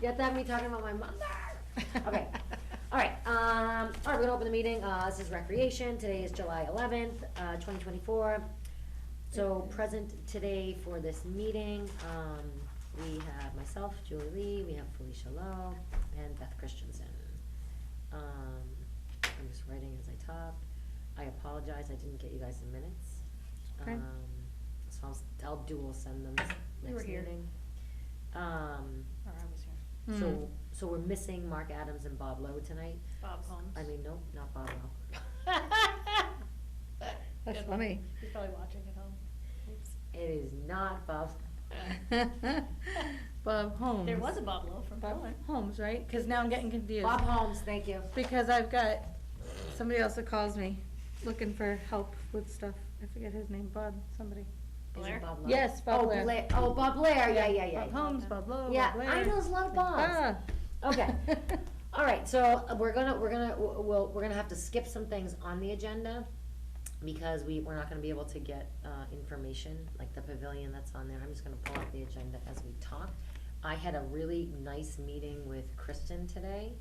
You have to have me talking about my mother. Okay. All right, we're gonna open the meeting. This is recreation. Today is July 11th, 2024. So present today for this meeting, we have myself, Julie Lee, we have Felicia Lowe, and Beth Christensen. I'm just writing as I talk. I apologize, I didn't get you guys the minutes. Okay. So I'll dual send them You were next here. meeting. Or I was here. So we're missing Mark Adams and Bob Lowe tonight. Bob Holmes. I mean, nope, not Bob Lowe. That's Good funny. one. He's probably watching at home. Oops. It is not Bob. Bob Holmes. There was a Bob Lowe from Bob Poland. Holmes, right? Because now I'm getting confused. Bob Holmes, thank you. Because I've got somebody else that calls me looking for help with stuff. I forget his name. Bob somebody. Is Blair? it Bob Lowe? Yes, Bob Oh, Blair. Oh, Bob Blair, yeah. Bob Holmes, Bob Lowe, Yeah, Bob Blair. I know there's a lot of Bobs. Ah. Okay. All right, so we're gonna have to skip some things on the agenda because we're not gonna be able to get information like the pavilion that's on there. I'm just gonna pull up the agenda as we talk. I had a really nice meeting with Kristen today.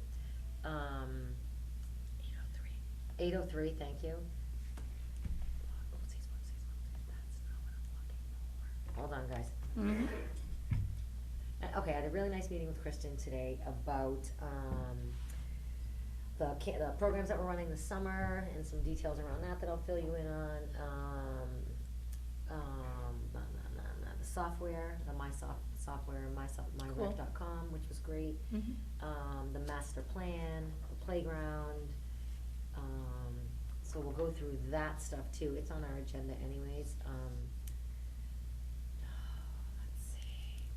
8:03. 8:03, thank you. That's not what I'm looking for. Hold on, guys. Mhm. Okay, I had a really nice meeting with Kristen today about the programs that we're running this summer and some details around that I'll fill you in on. The software, software, myrec.com, which was great. Mhm. The master plan, the playground. So we'll go through that stuff too. It's on our agenda anyways. Let's see.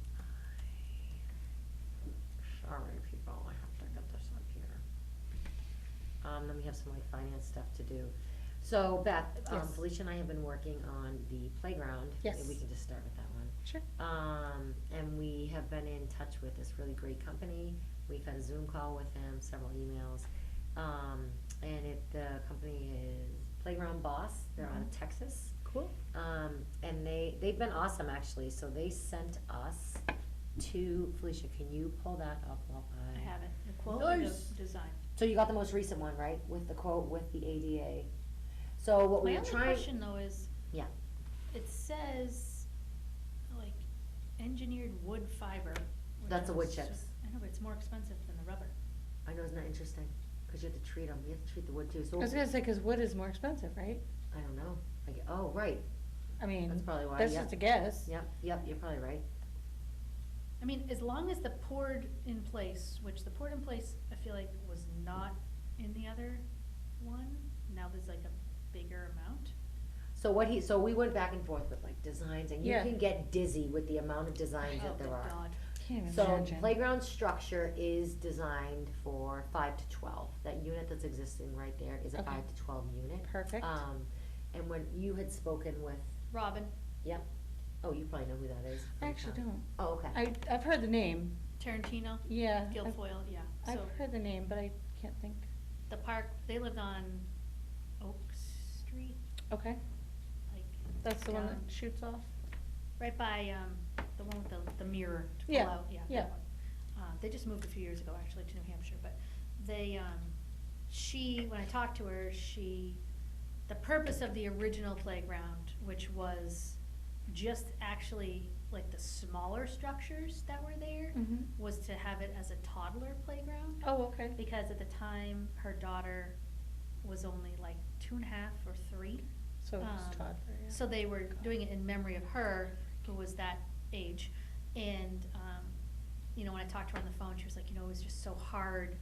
Sorry, people, I have to get this up here. Then we have some like finance stuff to do. So Beth, Yes. Felicia and I have been working on the playground. Yes. We can just start with that one. Sure. And we have been in touch with this really great company. We've had a Zoom call with them, several emails. And the company is Playground Boss. They're out of Texas. Cool. And they've been awesome actually. So they sent us to, Felicia, can you pull that up while I have it. The quote and Nice. the design. So you got the most recent one, right? With the quote with the ADA. So what My we were only trying. question though is, Yeah. it says, like, engineered wood fiber. which That's the wood is- chips. I know, but it's more expensive than the rubber. I know, isn't that interesting? Because you have to treat them. You have to treat the wood too. So I was gonna say, because wood is more expensive, right? I don't know. Oh, right. I mean, That's probably why, that's yeah. just a guess. Yep. You're probably right. I mean, as long as the poured in place, which the poured in place, I feel like was not in the other one. Now there's like a bigger amount. So we went back and forth with like designs, and you Yeah. can get dizzy with the amount of designs Oh, that there good are. God. Can't even So imagine. playground structure is designed for 5 to 12. That unit that's existing right there is a Okay. 5 to 12 unit. Perfect. And when you had spoken with, Robin, yep. Oh, you probably know who that is. I actually don't. Oh, okay. I've heard the name. Tarantino. Yeah. I've- Guilfoyle, yeah. I've So heard the name, but I can't think. the park, they lived on Oak Street, Okay. like. That's the one down- that shoots off? Right by, the one with the mirror to pull Yeah, out, yeah. that yeah. one. They just moved a few years ago, actually, to New Hampshire, but they, when I talked to her, the purpose of the original playground, which was just actually like the smaller structures that were there, Mhm. was to have it as a toddler playground. Oh, okay. Because at the time, her daughter was only like 2.5 or 3. So it's toddler, yeah. So they were doing it in memory of her, who was that age. And, when I talked to her on the phone, she was like, it was just so hard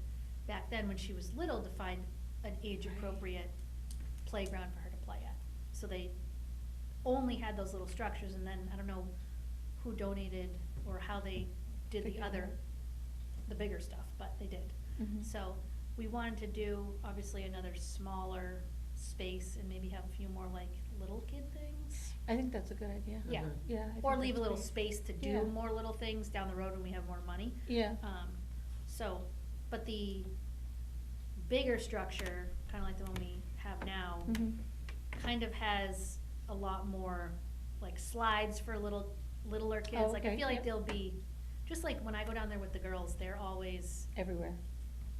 back then when she was little to find an age-appropriate playground for her to play at. So they only had those little structures, and then I don't know who donated or how they did the bigger stuff, but they did. Mhm. So we wanted to do, obviously, another smaller space and maybe have a few more like little kid things. I think that's a good idea. Yeah. Mhm. Yeah. I think Or leave a that's little great. space to Yeah. do more little things down the road when we have more money. Yeah. But the bigger structure, kind of like the one we have now, Mhm. kind of has a lot more like slides for littler kids. Oh, Like I okay, feel like yep. they'll be just like when I go down there with the girls, they're always, Everywhere.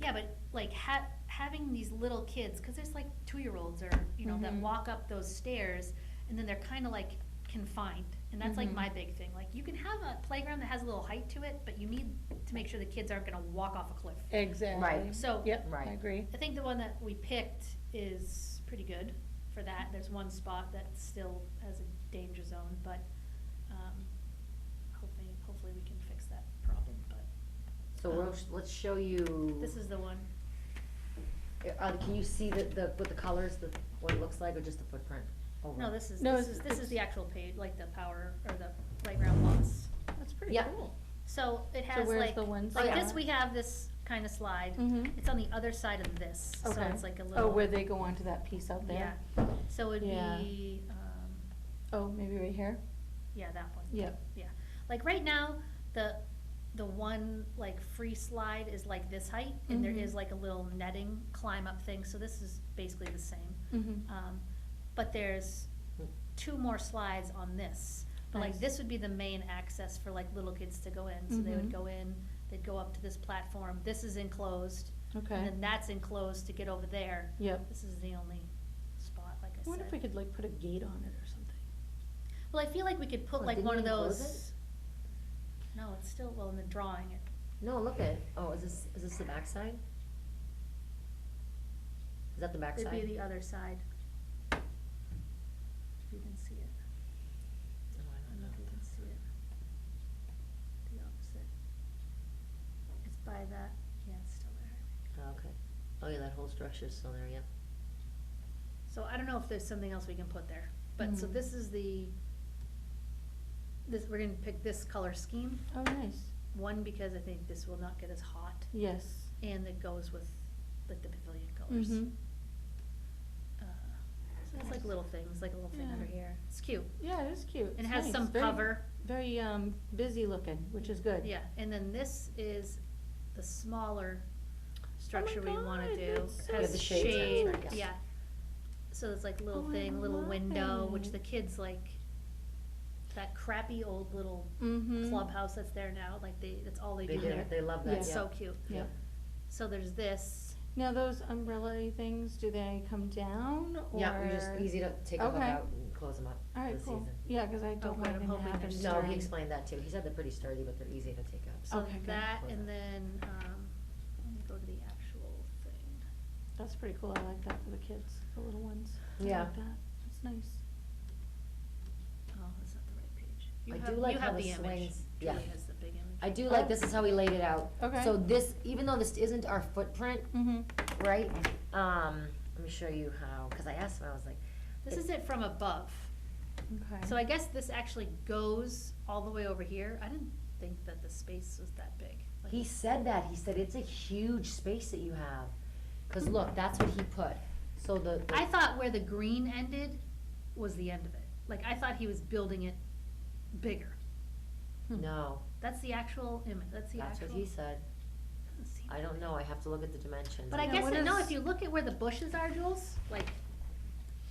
yeah, but like having these little kids, cause there's like 2-year-olds or, you know, that Mhm. walk up those stairs and then they're kinda like confined. And that's like Mhm. my big thing, like you can have a playground that has a little height to it, but you need to make sure the kids aren't gonna walk off a cliff. Exactly. Right. So- Yep, Right. I agree. I think the one that we picked is pretty good for that. There's one spot that still has a danger zone, but, hopefully we can fix that problem, but So let's show you. this is the one. Can you see with the colors, what it looks like, or just the footprint? Over? No, this is, No, this is it's- the actual page, like the power, or the playground lots. That's pretty Yeah. cool. So it has where's like, the one like this, slide? we have this kinda slide. Mhm. It's on the other side of this, so Okay. it's like a little. Oh, where they go onto that piece out there? Yeah, so it'd Yeah. be, Oh, maybe right here? yeah, that one. Yep. Yeah, like right now, the one like free slide is like this height, and there Mhm. is like a little netting climb up thing, so this is basically the same. Mm-hmm. But there's 2 more slides on this, but like Nice. this would be the main access for like little kids to go in, so they would Mhm. go in, they'd go up to this platform, this is enclosed, and Okay. then that's enclosed to get over there. Yep. This is the only spot, like I I said. wonder if we could like put a gate on it or something. Well, I feel like we could put Oh, like didn't one you of enclose those. No, it's still, well, in the drawing, No, look at, is this the backside? Is that the it'd backside? be the other side. If you can see it, Oh, I I don't don't know if you can see it. The opposite. It's by that, yeah, it's still there. Oh, okay. Oh, yeah, that whole structure's still there, yeah. So I don't know if there's something else we can put there, but so Mhm. this is we're gonna pick this color scheme. Oh, nice. One, because I think this will not get as hot, Yes. and it goes with like the pavilion colors. Mm-hmm. So it's like little things, like a little thing Yeah. under here. It's cute. Yeah, it is cute. And it It's has nice. some Very- cover. Very, busy looking, which is good. Yeah, and then this is the smaller structure we wanna God, do. that's so Has the shades on it, shade, right, yeah. yeah. So it's like little Oh, I thing, little love window, which it. the kids like, that crappy old little Mm-hmm. clubhouse that's there now, like that's all they They do do, there. they love that, yeah. It's so cute. Yeah. So there's this, Now, those umbrella things, do they come down or? Yeah, we just, easy to take them Okay. out and close them up All right, for the cool. season. Yeah, cause I don't good, want I'm anything to hoping happen there's- to No, mine. he explained that too. He said they're pretty sturdy, but they're easy to take out. so Okay, good. that, Close and it. then, let me go to the actual thing. That's pretty cool. I like that for the kids, the little ones. I Yeah. like that. That's nice. Oh, that's not the right page. I do like how the You have the image. swings- yeah. Julie has the big image. I do like, this is how he laid it out. Okay. So this, even though this isn't our footprint, Mm-hmm. right, let me show you how, cause I asked him, I was like, This is it from above. Okay. So I guess this actually goes all the way over here. I didn't think that the space was that big. Like, he said that, he said, it's a huge space that you have. Cause look, that's what he put, so the. I thought where the green ended was the end of it. Like, I thought he was building it bigger. No, That's the actual image, that's the that's actual. what he said. Doesn't seem I don't know, I have to look at the dimensions. But I Yeah, guess, what no, is- if you look at where the bushes are, Jules, like,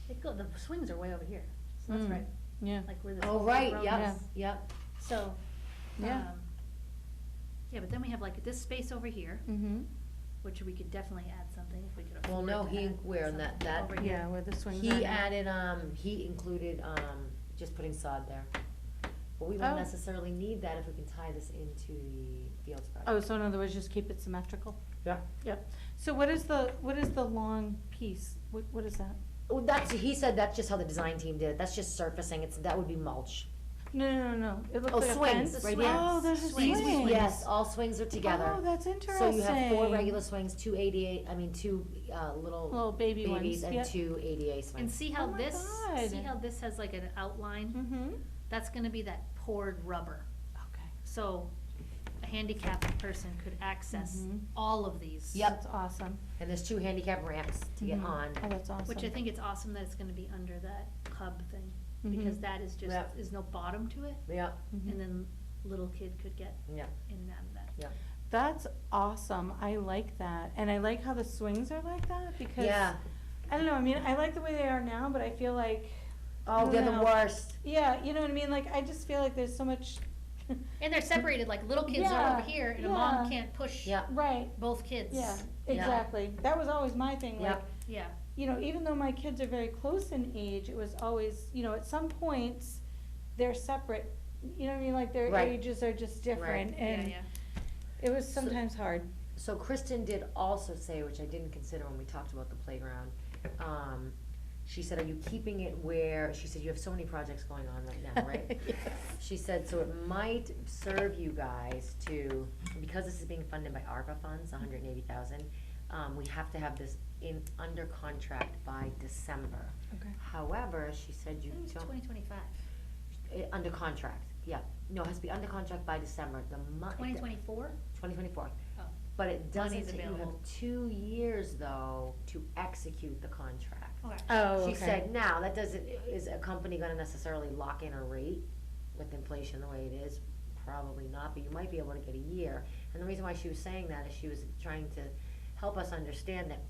the swings are way over here. So that's Mm. right, Yeah. like where this. Oh, whole right, road yep, is. yep, So, Yeah. yeah, but then we have like this space over here, Mm-hmm. which we could definitely add something if we could afford well, no, to he, add where, in something that, over here. Yeah, where the swings are. he now. added, he included, just putting sod there. But we won't Oh. necessarily need that if we can tie this into the Fields project. Oh, so in other words, just keep it symmetrical? Yeah. Yep. So what is the long piece? What is that? Well, he said that's just how the design team did it, that's just surfacing, that would be mulch. No. It looks Oh, like a swings, fence. right here. Oh, there's a Swings. swing. Yes, all swings are together. Oh, that's interesting. So you have 4 regular swings, 2 ADA, two, Little baby ones, babies and yep. 2 ADA swings. And see Oh how my this, see God. how this has like an outline? Mm-hmm. That's gonna be that poured rubber. Okay. So a handicapped person could access Mhm. all of these. Yep. That's awesome. And there's 2 handicap ramps to get Mhm. on. Oh, that's awesome. Which I think it's awesome that it's gonna be under that hub thing, Mhm. because that is just, Yep. there's no bottom to it, Yeah, Mhm. and then little kid could get yeah, in and out of that. yeah. That's awesome. I like that. And I like how the swings are like that because Yeah. I don't know, I mean, I like the way they are now, but I feel like Oh, they're the No. worst. yeah, you know what I mean? Like I just feel like there's so much And they're separated, like little kids are Yeah, over here and a mom yeah. can't push Yeah. Right, both kids. yeah, Yeah. exactly. That was always my thing, like, Yep. Yeah, you know, even though my kids are very close in age, it was always, you know, at some points, they're separate. You know what I mean, like their Right. ages are just different, yeah, and yeah. it was sometimes hard. So Kristen did also say, which I didn't consider when we talked about the playground, she said, are you keeping it where, she said, you have so many projects going on right now, right? Yes. She said, so it might serve you guys to, because this is being funded by ARPA funds, $180,000, we have to have this under contract by December. Okay. However, she said you I think it's don't, 2025. under contract, yeah, no, it has to be under contract by December, 2024? 2024. Oh. But it doesn't, Money's say you have available. 2 years though to execute the contract. Okay. Oh, okay. She said, now, that doesn't, is a company gonna necessarily lock in a rate with inflation the way it is? Probably not, but you might be able to get a year. And the reason why she was saying that is she was trying to help us understand that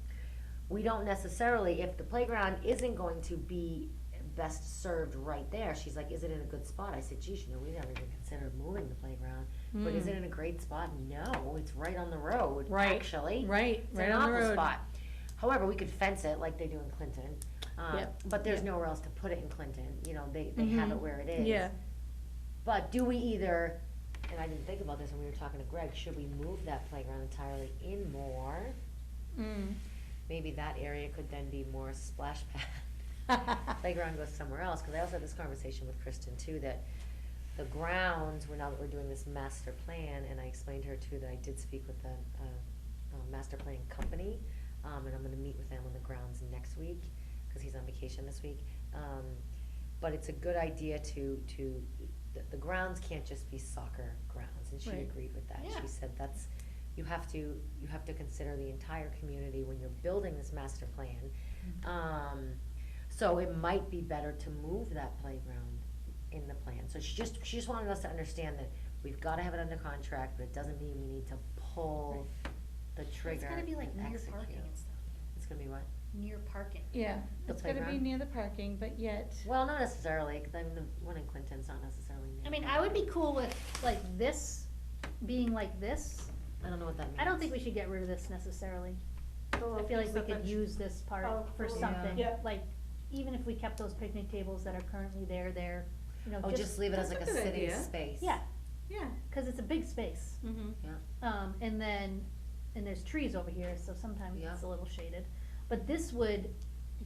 we don't necessarily, if the playground isn't going to be best served right there, she's like, is it in a good spot? I said, geez, you know, we never even considered moving the playground, but is it in a great spot? No, it's right on the road, Right, actually. right, It's right an on the awful road. spot. However, we could fence it like they do in Clinton, Yep, but there's yep. nowhere else to put it in Clinton, you know, they have it Mhm. where it is. Yeah, But do we either, and I didn't think about this when we were talking to Greg, should we move that playground entirely in more? Maybe that area could then be more splash pad. Playground goes somewhere else, cause I also had this conversation with Kristen too, that the grounds, now that we're doing this master plan, and I explained to her too that I did speak with the, master plan company, and I'm gonna meet with them on the grounds next week, cause he's on vacation this week. But it's a good idea to, the grounds can't just be soccer grounds, and she Right. agreed with that. Yeah. She said that's, you have to consider the entire community when you're building this master plan. So it might be better to move that playground in the plan. So she just wanted us to understand that we've gotta have it under contract, but it doesn't mean we need to pull the It's trigger gotta be like and near execute. parking and stuff, It's gonna be what? near parking. yeah, The it's gotta be playground? near the parking, but yet, Well, not necessarily, cause I mean, the one in Clinton's not necessarily near. I mean, I would be cool with like this being like this. I don't know what that means. I don't think we should get rid of this necessarily. I feel like we could use this part Oh, for yeah. something, Yeah. like, even if we kept those picnic tables that are currently there, you know, Oh, just leave it as That's like a a good sitting idea. space. Yeah, yeah. cause it's a big space. Mm-hmm. And then, and there's trees over here, so sometimes Yeah. it's a little shaded. But this would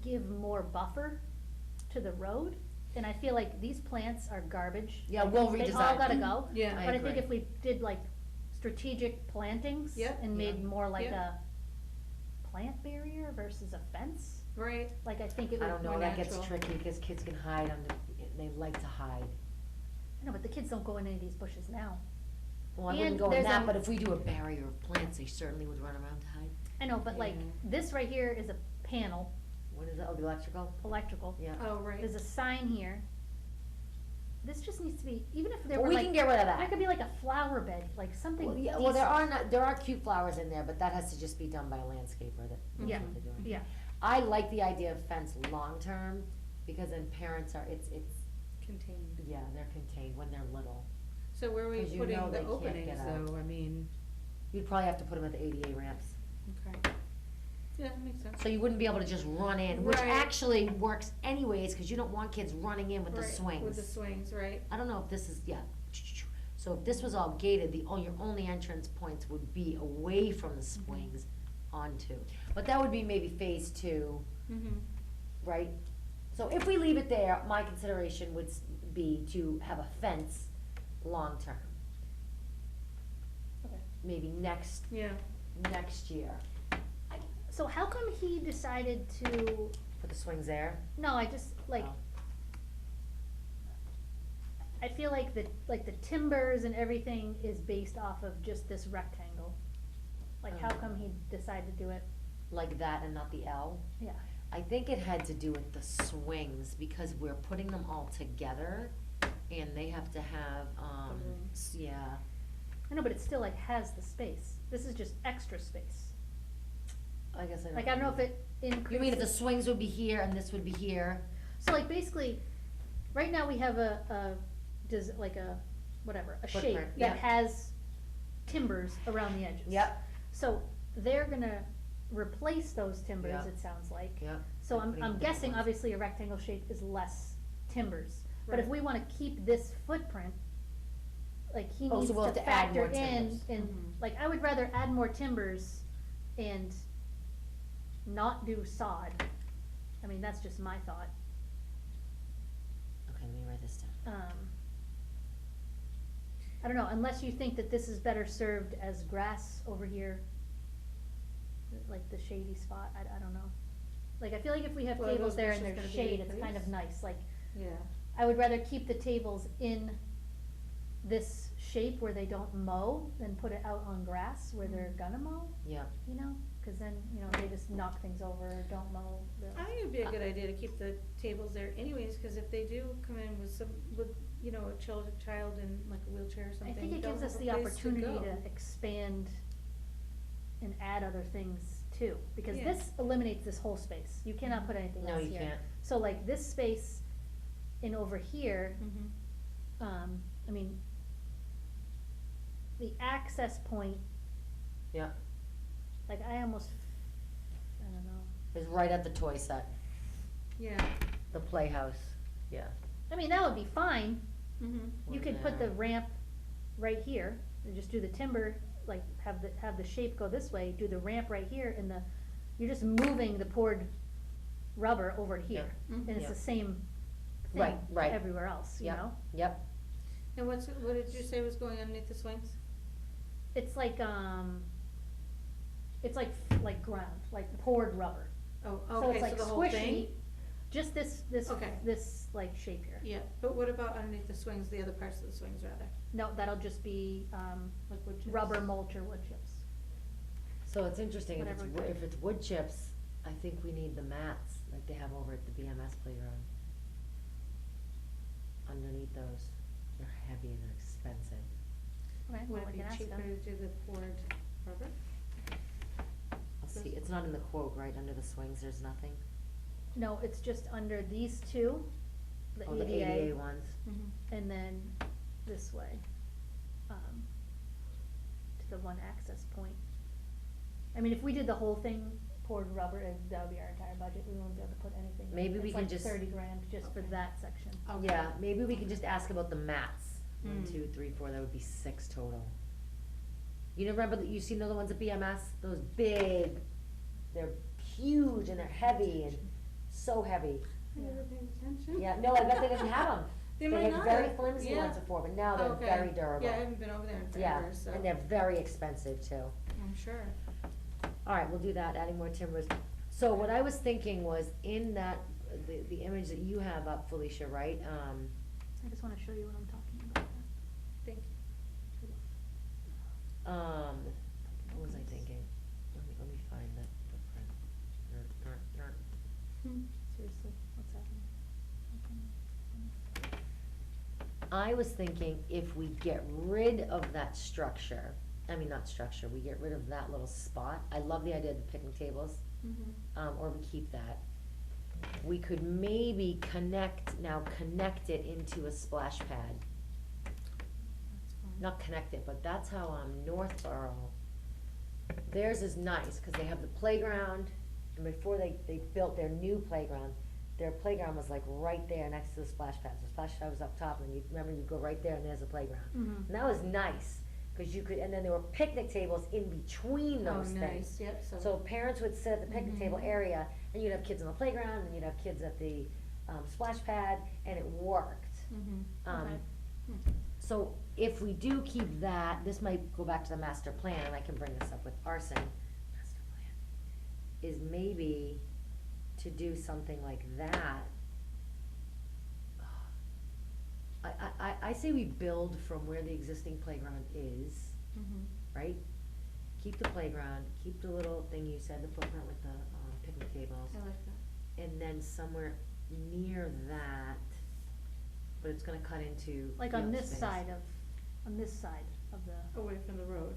give more buffer to the road, and I feel like these plants are garbage. Yeah, Like, we'll They all redesign. gotta go. Yeah. I But I think agree. if we did like strategic plantings Yep. and made Yeah. more like Yeah. a plant barrier versus a fence, Right. like I think it I would. don't know, more that gets natural. tricky, because kids can hide under, they like to hide. I know, but the kids don't go in any of these bushes now. Well, I And wouldn't go in there's that, a- but if we do a barrier of plants, they certainly would run around to hide. I know, but like, Yeah. this right here is a panel, What is that, oh, the electrical? electrical. Yeah. Oh, right. There's a sign here. This just needs to be, even if there Well, were we like. can get rid of There that. could be like a flower bed, like something Well, decent. yeah, well, there are cute flowers in there, but that has to just be done by a landscaper that knows Yeah. what they're doing. Yeah, I like the idea of fence long-term, because then parents are, it's, Contained. yeah, they're contained when they're little. So where are we 'Cause you putting know they the can't get openings out. though, I mean, You'd probably have to put them at the ADA ramps. okay. Yeah, that makes sense. So you wouldn't be able to just run in, which Right. actually works anyways, cause you don't want kids running in with the Right, swings. With the swings, right. I don't know if this is, yeah. So if this was all gated, your only entrance points would be away from the swings onto. But that would be maybe phase 2, Mm-hmm. right? So if we leave it there, my consideration would be to have a fence long-term. okay. Maybe next Yeah. year. So how come he decided to, Put the swings there. no, I just, like, Oh. I feel like the timbers and everything is based off of just this rectangle. Like, how come he decided to do it? Like that and not the L. Yeah, I think it had to do with the swings, because we're putting them all together, and they have to have, room. yeah. I know, but it still like has the space. This is just extra space. I guess I don't. Like, I don't know if it increases. You mean if the swings would be here and this would be here? So like basically, right now we have like a whatever, a shape Footprint, that yeah. has timbers around the edges. Yep, So they're gonna replace those timbers, Yeah. it sounds like. yep. So They're putting I'm different guessing, ones. obviously, a rectangle shape is less timbers. But if Right. we wanna keep this footprint, like, he Oh, so needs we'll to have to add factor more in, timbers. Mhm. like, I would rather add more timbers and not do sod. I mean, that's just my thought. Okay, let me write this down. I don't know, unless you think that this is better served as grass over here, like the shady spot, I don't know. Like, I feel like if we have Well, tables those there and bushes there's gonna be shade, it's kind of replaced? nice, like, Yeah. I would rather keep the tables in this shape where they don't mow than put it out on grass where they're gonna mow, Yeah, you know? Cause then, you know, they just knock things over or don't mow the. I think it'd be a good idea to keep the tables there anyways, cause if they do come in with you know, a child in like a wheelchair or I something, think it they'll gives us have a the place opportunity go. to expand and add other things too, because Yeah. this eliminates this whole space, you cannot put anything no, else you here. can't. So like this space in over here, Mhm. I mean, the access point, Yeah, like I almost, I don't know. it's right at the toy set, Yeah. the playhouse, yeah. I mean, that would be fine, Mhm. you Or could put the there. ramp right here, and just do the timber, like, have the shape go this way, do the ramp right here, and you're just moving the poured rubber over to here, Yeah. and it's Yeah. the same Right, thing right. everywhere else, you Yeah. know? Yep, And what did you say was going underneath the swings? It's like, it's like ground, like poured rubber. Oh, So okay, it's so like the whole thing? squishy, just this, Okay. this like shape here. Yeah, but what about underneath the swings, the other parts of the swings rather, No, that'll just be, like wood chips? rubber mulch or wood chips. so it's interesting, Whatever we if it's wood chips, I think we need the mats, like they have over at the BMS playground. Underneath those, they're heavy and they're expensive. Okay, well, Would we it be can ask cheaper them. to do the poured rubber? I'll see, it's not in the quote, right, under the swings, there's nothing? No, it's just under these two, the Oh, the ADA ones, Mm-hmm. and then this way, to the one access point. I mean, if we did the whole thing poured rubber, that would be our entire budget, we wouldn't be able to put anything. in. Maybe we It's can like just- 30 grand just for Okay. that section. Okay. yeah, maybe we can just ask about the mats, 1, Mm. 2, 3, 4, that would be 6 total. You know, remember that, you've seen the other ones at BMS, those big, they're huge and they're heavy and so heavy. I never paid attention. Yeah, no, I bet they didn't have them. They might had not very have. flimsy Yeah. ones before, but now they're Okay. very durable. Yeah, I haven't been over there in Yeah, forever, so. and they're very expensive too. I'm sure. Alright, we'll do that, adding more timbers. So what I was thinking was, in that, the image that you have up, Felicia, right, I just wanna show you what I'm talking about. Thank you. what was I thinking? Let me find that footprint. Seriously, what's happening? I was thinking if we get rid of that structure, I mean, not structure, we get rid of that little spot, I love the idea of the picnic tables, Mm-hmm. or we keep that. We could maybe connect it into a splash pad. That's fine. Not connect it, but that's how, Northborough, theirs is nice, cause they have the playground, and before they built their new playground, their playground was like right there next to the splash pad, the splash pad was up top, and you go right there and there's a playground. Mhm. And that was nice, cause you could, and then there were picnic tables in between Oh, those nice, things. yep, So parents would sit at the picnic Mhm. table area, and you'd have kids on the playground, and you'd have kids at the, splash pad, and it worked. Mm-hmm. Okay. So if we do keep that, this might go back to the master plan, and I can bring this up with Arson, master plan, is maybe to do something like that. I say we build from where the existing playground is, Mm-hmm. right? Keep the playground, keep the little thing you said, the footprint with the, picnic tables, I like that. and then somewhere near that, but it's gonna cut into Like the on other this space. side of the, Away from the road.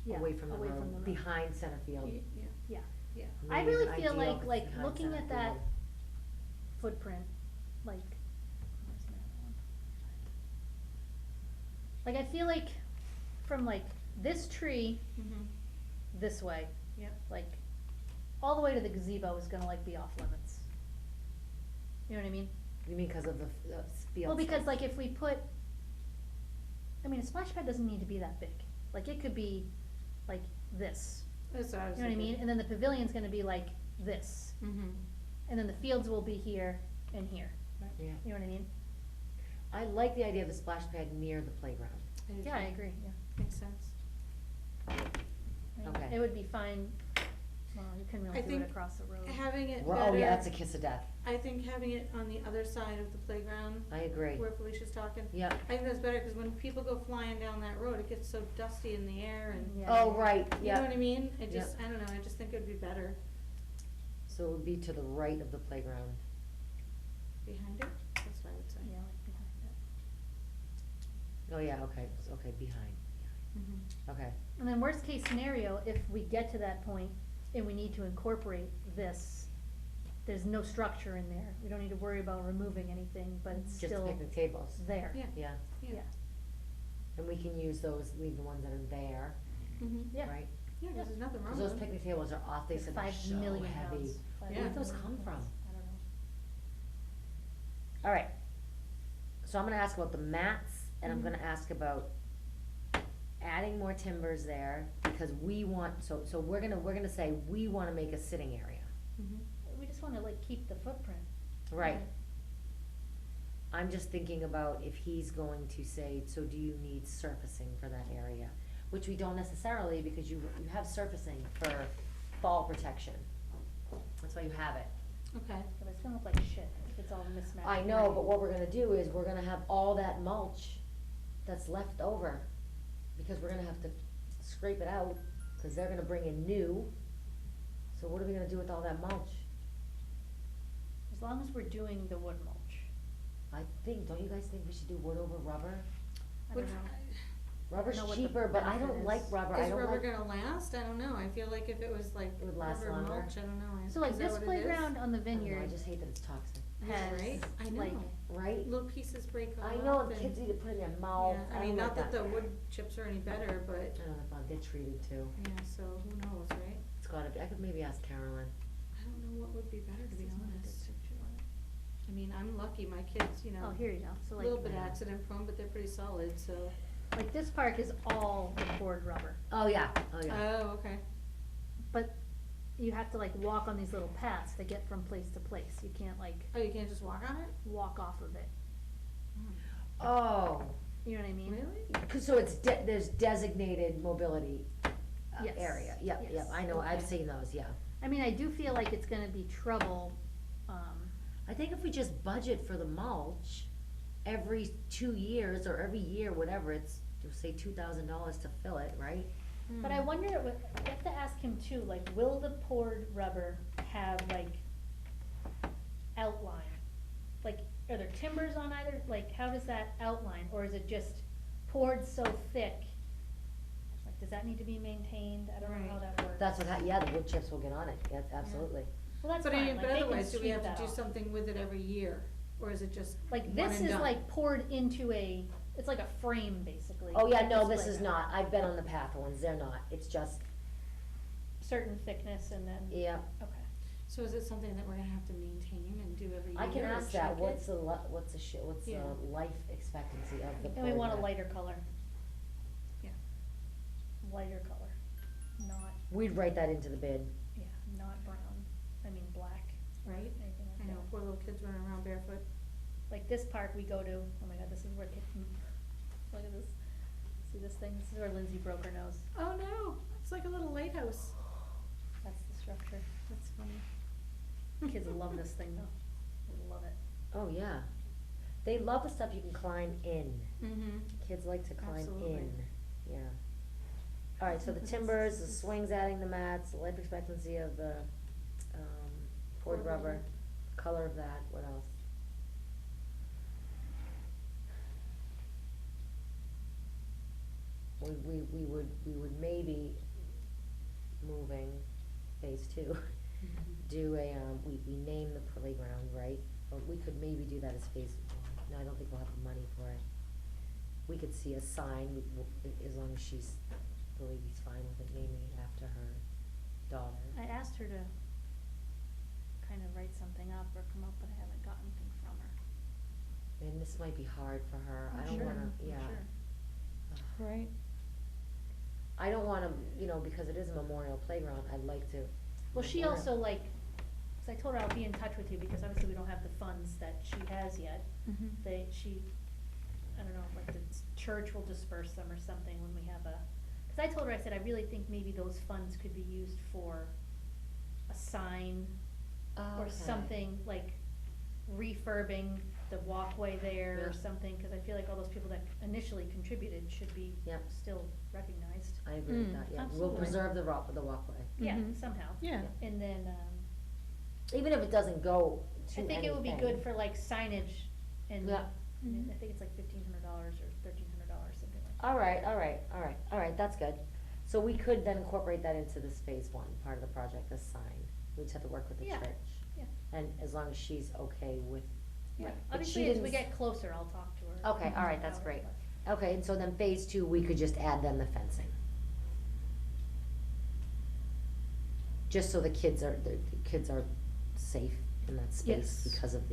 yeah, Away from the road, behind center field. Yeah, Yeah, yeah. I Maybe really an feel ideal like behind looking center at that field. footprint, like, where's my other one? Like, I feel like from like this tree Mhm. this way, Yep. like, all the way to the gazebo is gonna like be off limits. You know what I mean? You mean because of the field? Well, because size? like if we put, I mean, a splash pad doesn't need to be that big. Like, it could be like this, That's what I was you know what I mean? thinking. And then the pavilion's gonna be like this. Mhm. And then the fields will be here and here. Yeah. You know what I mean? I like the idea of the splash pad near the playground. do Yeah, I too. agree, yeah. Makes sense. I mean, Okay. It would be fine, well, you couldn't really I do it think across the road. Having it Oh, yeah, that's better, a kiss of death. I think having it on the other side of the playground, I agree. where Felicia's talking, Yeah. I think that's better, cause when people go flying down that road, it gets so dusty in the air and, Yeah. Oh, right, you know what yeah. I mean? It Yeah. just, I don't know, I just think it would be better So it would be to the right of the playground. behind it, that's what I would say. Yeah, like behind it. Oh, yeah, okay, okay, behind, Mhm. okay. And then worst case scenario, if we get to that point and we need to incorporate this, there's no structure in there. We don't need to worry about removing anything, but it's Just still picnic tables. there. Yeah. Yeah, Yeah. and we can use those, leave the ones that are there, Mhm. Yeah. right? Yeah, 'cause there's nothing wrong Cause with those them. picnic tables are off, they Like said they're 5 so million heavy. pounds. 5 Yeah. Where'd those million come from? pounds. I don't know. Alright, so I'm gonna ask about the mats, and I'm Mhm. gonna ask about adding more timbers there, because we want, so we're gonna say, we wanna make a sitting area. Mhm. We just wanna like keep the footprint. Right. Yeah. I'm just thinking about if he's going to say, so do you need surfacing for that area? Which we don't necessarily, because you have surfacing for fall protection. That's why you have it. Okay. But it's gonna look like shit if it's all mismatched. I know, but what we're gonna do is, we're gonna have all that mulch that's left over, because we're gonna have to scrape it out, cause they're gonna bring in new. So what are we gonna do with all that mulch? As long as we're doing the wood mulch. I think, don't you guys think we should do wood over rubber? I Would- don't know. Rubber's know what the cheaper, but I benefit don't is. like rubber, I Is don't rubber like. gonna last? I don't know, I feel like if it was like It would last rubber longer. mulch, I don't know. So like Is that this what it is? playground on the I don't know, vineyard I just hate that it's toxic, Yeah, has, right? I know. like, right? Little pieces break off. I know, the and- kids need to put it in their mouth, Yeah, I I mean, don't not like that the wood chips are any better, but, I don't know, if they're treated too, yeah, so who knows, right? it's gotta be, I could maybe ask Carolyn. I don't know what would be better, to be This is not a good honest. picture on it. I mean, I'm lucky, my kids, you know, Oh, here you go, so a like, little bit accident prone, but they're pretty solid, so. like this park is all the poured rubber, Oh, yeah, oh, yeah. Oh, okay. but you have to like walk on these little paths to get from place to place, you can't like Oh, you can't just walk on it? walk off of it, Oh, you know what I mean? Really? 'cause so it's there's designated mobility Yes, area, yep, yep, yes. I know, I've Okay. seen those, yeah. I mean, I do feel like it's gonna be trouble, I think if we just budget for the mulch, every 2 years, or every year, whatever, it's, say $2,000 to fill it, right? but I wonder, you have to ask him too, like, will the poured rubber have like outline? Like, are there timbers on either, like, how does that outline, or is it just poured so thick? Like, does that need to be maintained? I don't know how that works. That's what, yeah, the wood chips will get on it, yeah, absolutely. Well, that's But I fine, mean, like, but they can otherwise, do we sweep have that to do off. something with it every year, or is it just Like, one this and is done? like poured into a, it's like a frame, basically. Oh, yeah, of no, this is playground. not, I've been on the path ones, they're not, it's just, Certain thickness and then, yeah. okay. So is it something that we're gonna have to maintain and do every year I can or ask that, check what's it? the what's the Yeah. life expectancy of the And we want a program? lighter color. Yeah. Lighter color, not, We'd write that into the bid. yeah, not brown, I mean black, Right? anything like I that. know, poor little kids running around barefoot. Like this park we go to, oh my god, this is where kids, look at this, see this thing, this is where Lindsay broke her nose, Oh no, it's like a little lighthouse. that's the structure. That's funny. Kids love this thing though, they love it. Oh, yeah. They love the stuff you can climb in. Mm-hmm. Kids like to climb Absolutely. in, yeah. Alright, so the timbers, the swings, adding the mats, the life expectancy of the, poured Poured rubber, rubber. color of that, what else? We would maybe, moving, phase 2, do a, we name the playground, right? Or we could maybe do that as phase 1, no, I don't think we'll have the money for it. we could see a sign, as long as the lady's fine with it, naming it after her daughter. I asked her to kind of write something up or come up, but I haven't gotten anything from her. And this might be hard for her, I I'm don't sure, wanna, I'm yeah. sure. Right. I don't wanna, because it is a memorial playground, I'd like to. Well, she memorial- also cause I told her I'll be in touch with you, because obviously we don't have the funds that she has yet. Mhm. I don't know, like the church will disperse them or something when we have cause I told her, I said, I really think maybe those funds could be used for a sign or Okay. something, like refurbing the walkway there Yeah. or something, cause I feel like all those people that initially contributed should be Yep. still recognized. I agree with Mm, that, yeah, we'll absolutely. preserve the walkway. Yeah, Mhm. somehow. Yeah. And then, Even if it doesn't go to I think it would be anything. good for like signage and, Yeah. Mhm. I think it's like $1,500 or $1,300, something like that. All right, that's good. So we could then incorporate that into this phase one, part of the project, the sign. We just have to work with the Yeah, church. yeah. And as long as she's okay with, Yeah, but obviously, she as we didn't get closer, I'll talk to her. Okay, all right, that's about it, great. but- okay, and so then phase two, we could just add then the fencing. Just so the kids are safe in that space Yes.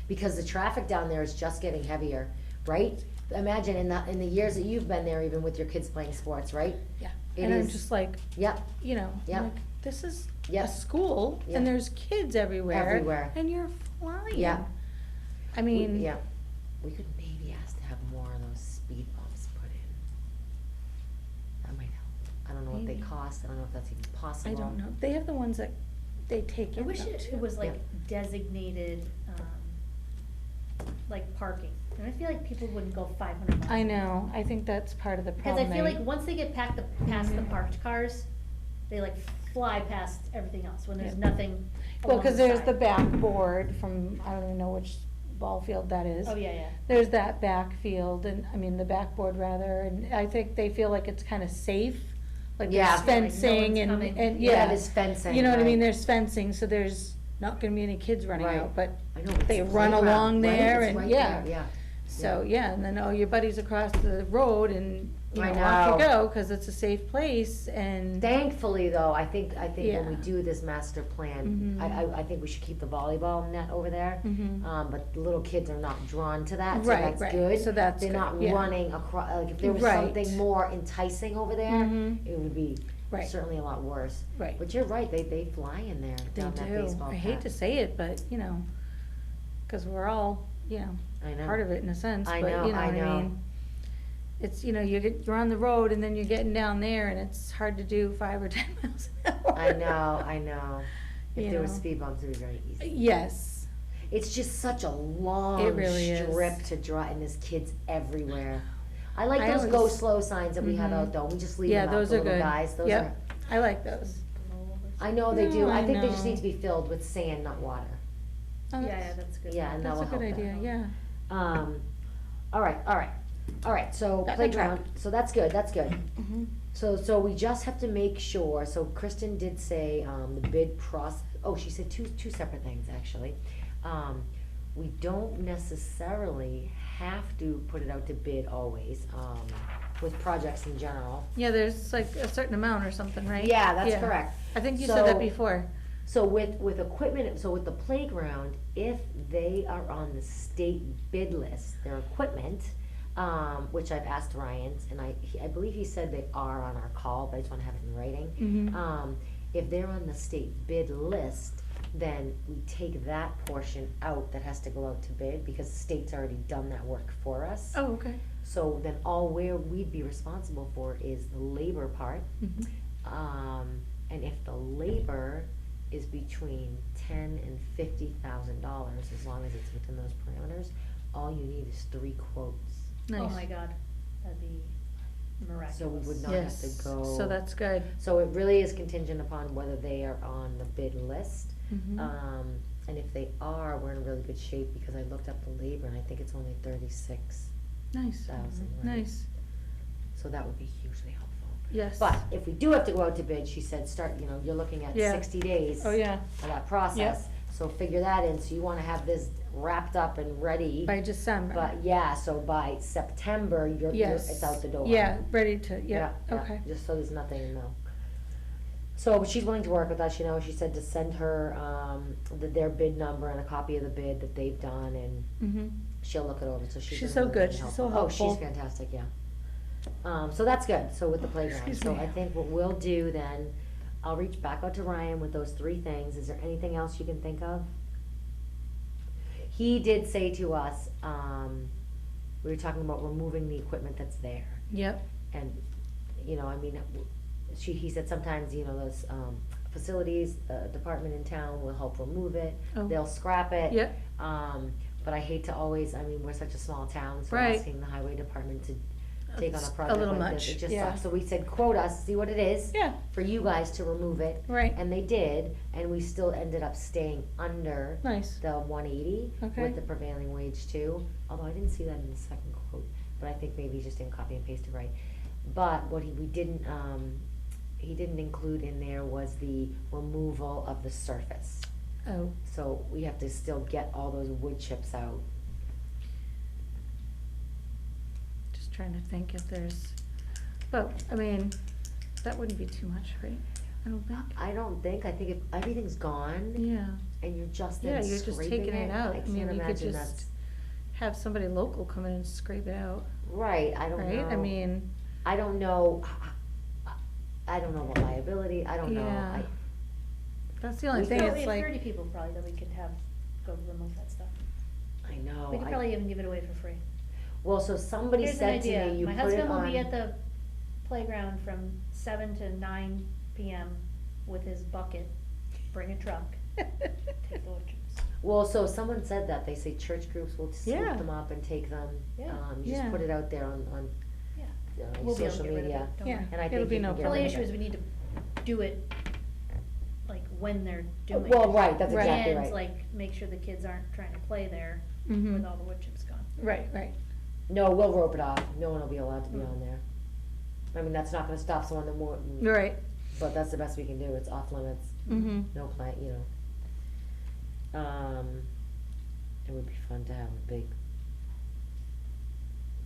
because the traffic down there is just getting heavier, right? Imagine in the years that you've been there, even with your kids playing sports, right? Yeah. It And I'm is- just like, Yep, I'm Yep. like, this is Yep. a school Yep. and there's kids everywhere. Everywhere. And you're flying. Yeah. I mean. yeah, we could maybe ask to have more of those speed bumps put in. That might help. I don't know what they Maybe. cost, I don't know if that's even possible. I don't know. They have the ones that they take I in wish though, it too. was like Yeah. designated, like parking, and I feel like people wouldn't go 500 miles. I know. I think that's part of the Because problem. I feel like once they get past the Mhm. parked cars, they like fly past everything else, when there's Yeah. nothing Well, along cause there's the side. backboard from, I don't even know which ball field that is. Oh, yeah. There's that backfield and, the backboard rather, and I think they feel like it's kinda safe. Like Yeah. there's Yeah, like no fencing one's and, coming. yeah. There's fencing, You know what I mean, right. there's fencing, so there's not gonna be any kids running Right. out, but I know, it's they a run playground, along right? there It's and, right yeah. there, yeah. So, yeah, and then, your buddy's across the road and, I off you know. go, cause it's a safe place and. Thankfully, though, I think when we Yeah. do this master plan, Mhm. I think we should keep the volleyball net over there. Mhm. But the little kids are not drawn to that, so Right, that's right. good. So that's They're good, not yeah. running across, like, if there was Right. something more enticing over there, Mhm. it would be Right. certainly a lot worse. Right. But you're right, they fly in there, They down that do. baseball I hate path. to say it, but, cause we're all, I know. part of it in a sense, I but know, you know I what I know. mean? It's, you're on the road and then you're getting down there and it's hard to do 5 or 10 miles an hour. I know. If You there were know. speed bumps, it would be very easy. Yes, It's just such a long really is. strip to drive, and there's kids everywhere. I like I those go always- slow signs that we have Mhm. out though, we just leave yeah, them out, those the are little good. guys, those Yep, are, I like those. I know they do, No, I I think they just know. need to be filled with sand, not water. Oh, Yeah, that's- that's good. Yeah, and that That's will a good help that. idea, yeah. All right, so Back on track. playground, so that's good. Mhm. So we just have to make sure, so Kristen did say, the bid process, she said two separate things, actually. We don't necessarily have to put it out to bid always, with projects in general. Yeah, there's like a certain amount or something, right? Yeah, that's correct. I think you said that So- before. So with equipment, so with the playground, if they are on the state bid list, their equipment, which I've asked Ryan, and I believe he said they are on our call, but I just wanna have it in writing. Mhm. If they're on the state bid list, then we take that portion out that has to go out to bid, because the state's already done that work for us. Oh, okay. So then we'd be responsible for is the labor part. Mhm. And if the labor is between $10,000 and $50,000, as long as it's within those parameters, all you need is 3 quotes. Nice. Oh my God, that'd be miraculous. So we would not have Yes, to go. so that's good. So it really is contingent upon whether they are on the bid list. Mhm. And if they are, we're in really good shape, because I looked up the labor and I think it's only 36,000, Nice, right? nice, So that would be hugely helpful. yes. But if we do have to go out to bid, she said, you're looking at Yeah. 60 days. Oh, yeah, For that process. So figure that in, so you wanna have this wrapped up and ready. By December. But, yeah, so by September, Yes. it's out the door. Yeah, ready to, yeah, Yeah, okay. just so there's nothing in though. So, but she's willing to work with us, you know, she said to send her, their bid number and a copy of the bid that they've done, and Mm-hmm. she'll look it over, so she's. She's gonna so really good. She's help. so Oh, helpful. she's fantastic, yeah. So that's good, so with the playground, Excuse so me. I think what we'll do then, I'll reach back out to Ryan with those 3 things, is there anything else you can think of? He did say to us, we were talking about removing the equipment that's there. Yep, And, you know, I mean, he said sometimes, you know, those, facilities, department in town will help remove it, Oh. they'll scrap it. yep, But I hate to always, I mean, we're such a small town, so Right. asking the highway department to take on It's a a project little like much, this, it just yeah. sucks. So we said, quote us, see what it is, yeah, for you guys to remove it. right, And they did, and we still ended up staying under nice, the 180 Okay. with the prevailing wage too. Although I didn't see that in the second quote, but I think maybe he just didn't copy and paste it right. But what we didn't, he didn't include in there was the removal of the surface. oh, So we have to still get all those wood chips out. just trying to think if there's, but, I mean, that wouldn't be too much, right? I don't think, I don't think, I think if everything's gone yeah, and you're just yeah, then you're just scraping taking it out, I I can't mean, you could imagine just that's, have somebody local come in and scrape it out, right, I don't know. right? I mean, I don't know, I don't know about liability, I don't know. Yeah. that's the only We thing, could- We it's have like, 30 people probably that we could have go remove that stuff. I know. We could probably even give it away for free. Well, so somebody Here's an said to idea, me, you my put it husband will be on, at the playground from 7 to 9 PM with his bucket, bring a truck, take the wood chips. well, so someone said that, they say church groups will swoop Yeah. them up and take them. Yeah. You just Yeah. put it out there on, Yeah. social We'll be able to get rid of media. it, don't yeah, worry. And I it'll think be you no can get The only rid of issue it. is we need to do it, like, when they're doing it. Well, right, that's Right. exactly And, right. like, make sure the kids aren't trying to play there Mhm. with all the wood chips gone. right, right, No, we'll rope it off, no one will be allowed to be Mm. on there. I mean, that's not gonna stop someone that more, right, but that's the best we can do, it's off limits, mm-hmm, no play, you know. It would be fun to have a big,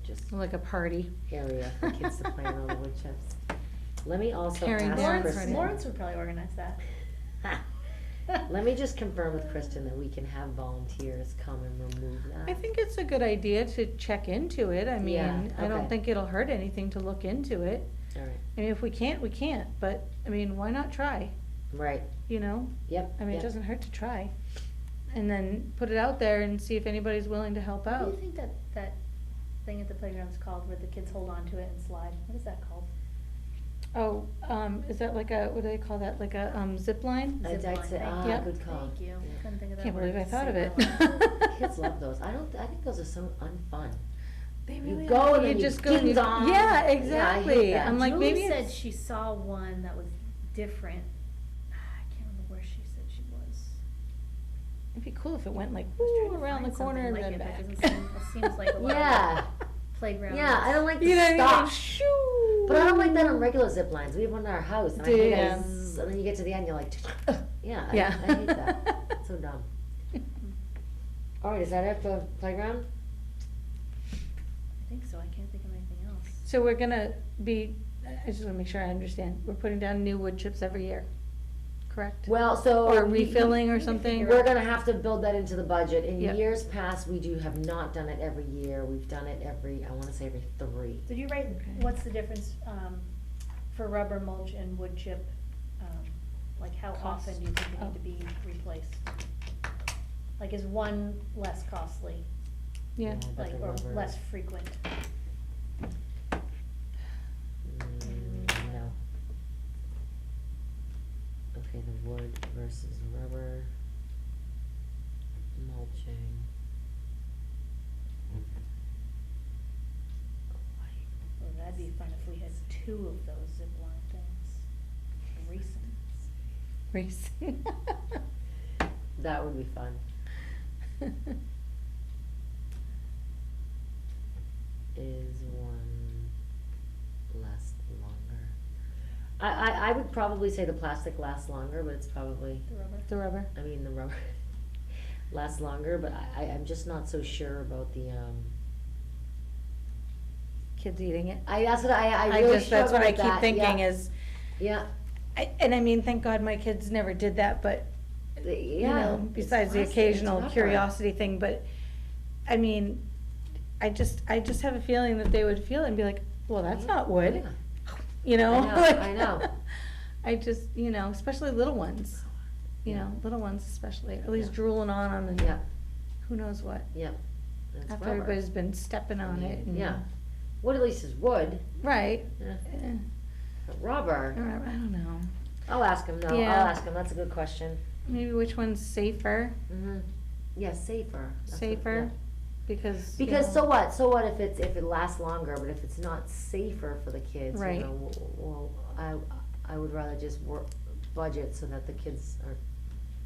just like a party. area for kids to play on all the wood chips. Let me also Carrying ask Lawrence Kristen. Lawrence would probably organize that. Let me just confirm with Kristen that we can have volunteers come and remove that. I think it's a good idea to check into it, I Yeah, mean, I don't okay. think it'll hurt anything to look into it. Alright, I mean, if we can't, we can't, but, I mean, why not try, right, you know? yep, I mean, it yep. doesn't hurt to try. And then put it out there and see if anybody's willing to help What do out. you think that thing at the playground's called, where the kids hold on to it and slide? What is that called? Oh, is that like a, what do they call that, like a, zip line? I'd Zip line, say, thank you. good call. Thank you, Yeah. couldn't think of that Can't word. believe I thought of Save it. my life. Kids love those, I think those are so unfun. They You really go are. and then you just go and ding you- dong. Yeah, Yeah, I hate exactly, that. I'm like, Julie maybe said it's, she saw one that was different. I can't remember where she said she was. it'd be cool if it went like, I was woo, trying to around the find corner and something then like back. it, but it seems like a lot Yeah, of playgrounds. yeah, I don't like You know, the you go, stop. shoo. But I don't like that on regular zip lines. We have one in our house, and I Do hate ya? that zzz, and then you get to the end, you're like, yeah, Yeah. I hate that. It's so dumb. All right, is that it for playground? I think so, I can't think of anything else. So we're gonna be, I just wanna make sure I understand, we're putting down new wood chips every year, correct? Well, so. Or we- refilling or we can something? figure We're gonna have to build that into the budget. In Yep. years past, we have not done it every year. We've done it every, I wanna say every 3. Did you write, Okay. what's the difference, for rubber mulch and wood chip? Like, how often do you think they Oh. need to be replaced? Like, is one less costly, Yeah, Yeah. But like, the or rubber- less frequent? No. Okay, the wood versus rubber mulching. Well, that'd be fun if we had 2 of those zip line things, racing. racing. That would be fun. Is one last longer? I would probably say the plastic lasts longer, but it's probably, The rubber. The rubber, I mean, the rubber. last longer, but I'm just not so sure about the, Kids eating it. that's what I really just, that's struggle what I with keep that, thinking yeah. is, Yeah, and I mean, thank God my kids never did that, but, yeah. you know, it's besides the plastic, occasional it's rubber. curiosity thing, but, I mean, I just have a feeling that they would feel it and be like, well, that's not wood, Yeah. you know? I know, I know. I just, you know, especially little ones, you Yeah. know, little ones especially, at least Yeah. drooling on them and Yeah, who knows what. yeah. It's After rubber. everybody's been stepping on it and. Yeah. Wood at least is wood, Right. Yeah. Eh, but rubber, I don't know. I'll ask him, no, Yeah. I'll ask him, that's a good question. Maybe which one's safer, Mm-hmm. Yeah, safer. That's what- safer, yeah. because. Because you so know, what, if it lasts longer, but if it's not safer for the kids, you Right. know, well, I would rather just budget so that the kids are,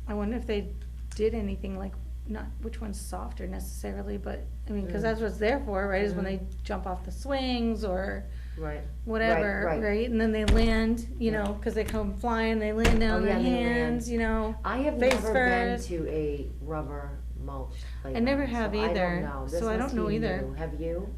I wonder if they did anything like, not which one's softer necessarily, but, I mean, cause Mm. that's what it's there for, right, is when Mhm. they jump off the swings or right. whatever, right. right? And then they land, you Yeah. know, cause they come flying, they land down Oh, on their yeah, they land. hands, you know. I have Face never been first. to a rubber mulch playground. never have so either, I don't know. This so I must don't know be either. new. Have you?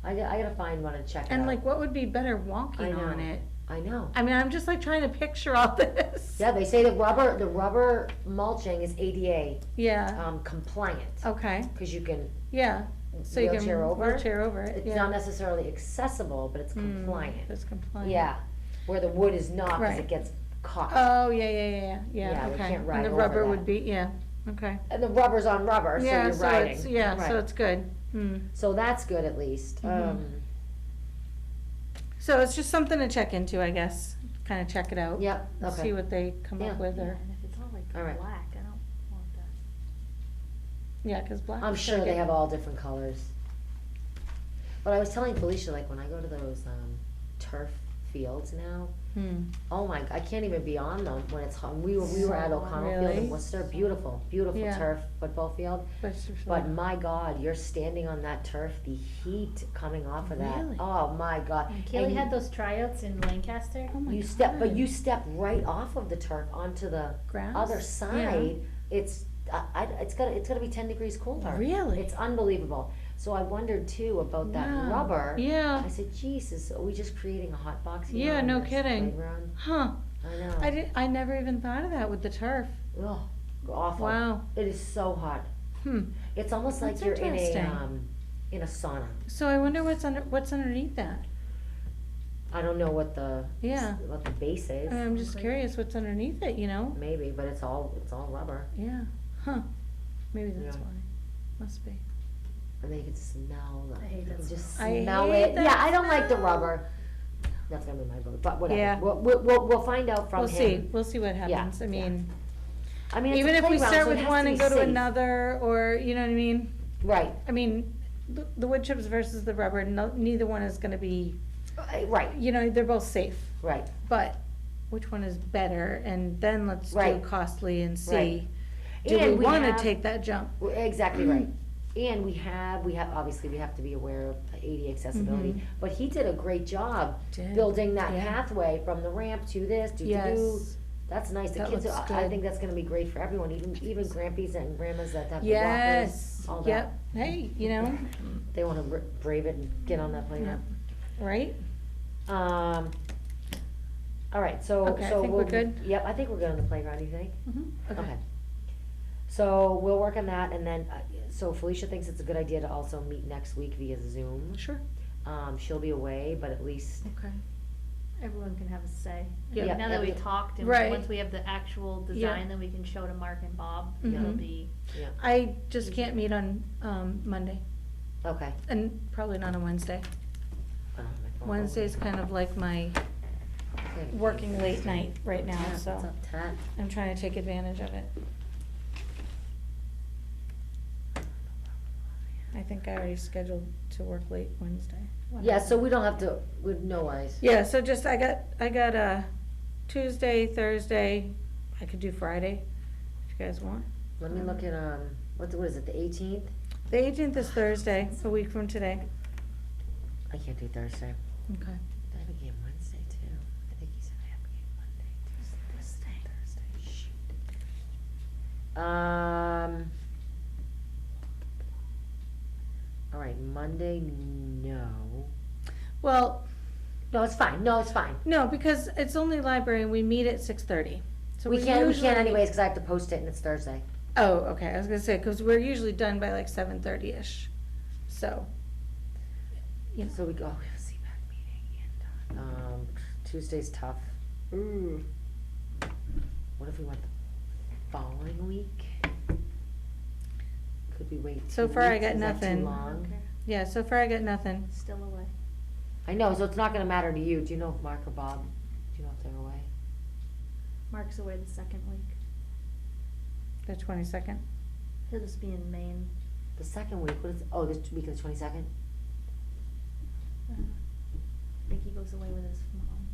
I gotta find one and check it out. And like, what would be better walking I on know. it? I know. I mean, I'm just like trying to picture all this. Yeah, they say the rubber mulching is ADA, Yeah, compliant. okay, Cause you can yeah, so you can wheelchair over. wheelchair over it, It's yeah. not necessarily accessible, but it's Mm, compliant. It's compliant. Yeah, where the wood is not, cause Right. it gets caught. Oh, yeah, Yeah, we okay. can't ride And the over rubber that. would be, yeah, okay. And the rubber's on rubber, so Yeah, you're so riding. it's, yeah, so Right. it's good. Hmm. So that's good at least. Mhm. So it's just something to check into, I guess, kinda check it out. Yep, And okay. see what they come Yeah. up with, Yeah, or, and if it's all like All right. black, I don't want that. yeah, cause black. I'm is sure gonna they get- have all different colors. But I was telling Felicia, like, when I go to those, turf fields now, Hmm. oh my, I can't even be on them when it's hot. We were at O'Connell Field Really? in Worcester, beautiful, beautiful Yeah. turf football field. But it's just But like- my God, you're standing on that turf, the heat coming off of that, Really? oh my God. And Kaylee And had those tryouts in Lancaster. Oh my you step, but God. you step right off of the turf onto the Grass? other Yeah. side, it's, it's gotta be 10 degrees colder. Really? It's unbelievable. So I wondered too about that Wow. rubber. Yeah, I said, Jesus, are we just creating a hot box here Yeah, on no this kidding. playground? huh, I know. I never even thought of that with the turf. Ugh, awful. Wow, It is so hot. hmm. It's almost like That's you're interesting. in a sauna. So I wonder what's underneath that? I don't know what the Yeah. what the base is. I'm just Okay. curious what's underneath it, you know? Maybe, but it's all rubber, Yeah, huh, maybe that's Yeah. why, must be. and then you can smell the. I hate you that can just smell. I smell hate it. that Yeah, I don't like the smell. rubber. That's gonna be my vote, but whatever. Yeah. We'll find out from We'll him. we'll see what happens, I yeah. mean, I mean, it's even a if we playground, start so it with has one to and be go to safe. another, or, you know what I mean? Right, I mean, the wood chips versus the rubber, neither one is gonna be, right, you know, they're both safe, right. but which one is better, and then let's do Right. costly and see, Right. do we And we wanna have- take that jump? Exactly right. And we have, obviously, we have to be aware of ADA accessibility, Mhm. but he did a great job Did. building that Yeah. pathway from the ramp to this, to Yes, That's nice, the That kids, looks I good. think that's gonna be great for everyone, even grandpas and grandmas that have the walkers, yes, all that. yep, hey, you know, They wanna brave it and get on that yep, playground. right? All right, so, Okay, I so think we're we'll, good. yep, I think we're good on the playground, you think? Mhm, Okay. So we'll work on that, and then, so Felicia thinks it's a good idea to also meet next week via Zoom. Sure, She'll be away, but at least, okay, Everyone can have a say. I Yeah. think now that we Yeah. talked and Right. once we have the actual Yeah. design, then we can show to Mark and Bob, Mhm. it'll be, I just can't meet on, Monday, okay. and probably not on Wednesday. My phone. Wednesday's kind of like my Okay. working late night right now, Yeah, so what's up, Tat? I'm trying to take advantage of it. I think I already scheduled to work late Wednesday. What Yeah, so happened? we don't have to, with no worries. Yeah, so just, I got Tuesday, Thursday, I could do Friday, if you guys want. Let me look at, what is it, the 18th? The 18th is Thursday, a week from today. I can't do Thursday. Okay. I have a game Wednesday too. I think he said I have a game Monday, Tuesday, Thursday. Shoot. Monday, no. Well, No, it's fine, no, it's fine. no, because it's only library and we meet at 6:30. So We we're can't usually- anyways, cause I have to post it and it's Thursday. Oh, okay, I was gonna say, cause we're usually done by like 7:30-ish, so. You know, So we go, we have a CPAC meeting and, Tuesday's tough. Ooh. What if we went the following week? Could we wait 2 So far I weeks? got Is that nothing. too long? Okay. yeah, so far I got nothing. Still away. I know, so it's not gonna matter to you. Do you know if Mark or Bob, do you know if they're away? Mark's away the second week. The 22nd. He'll just be in Maine. The second week, what is, oh, this week of the 22nd? I think he goes away with his mom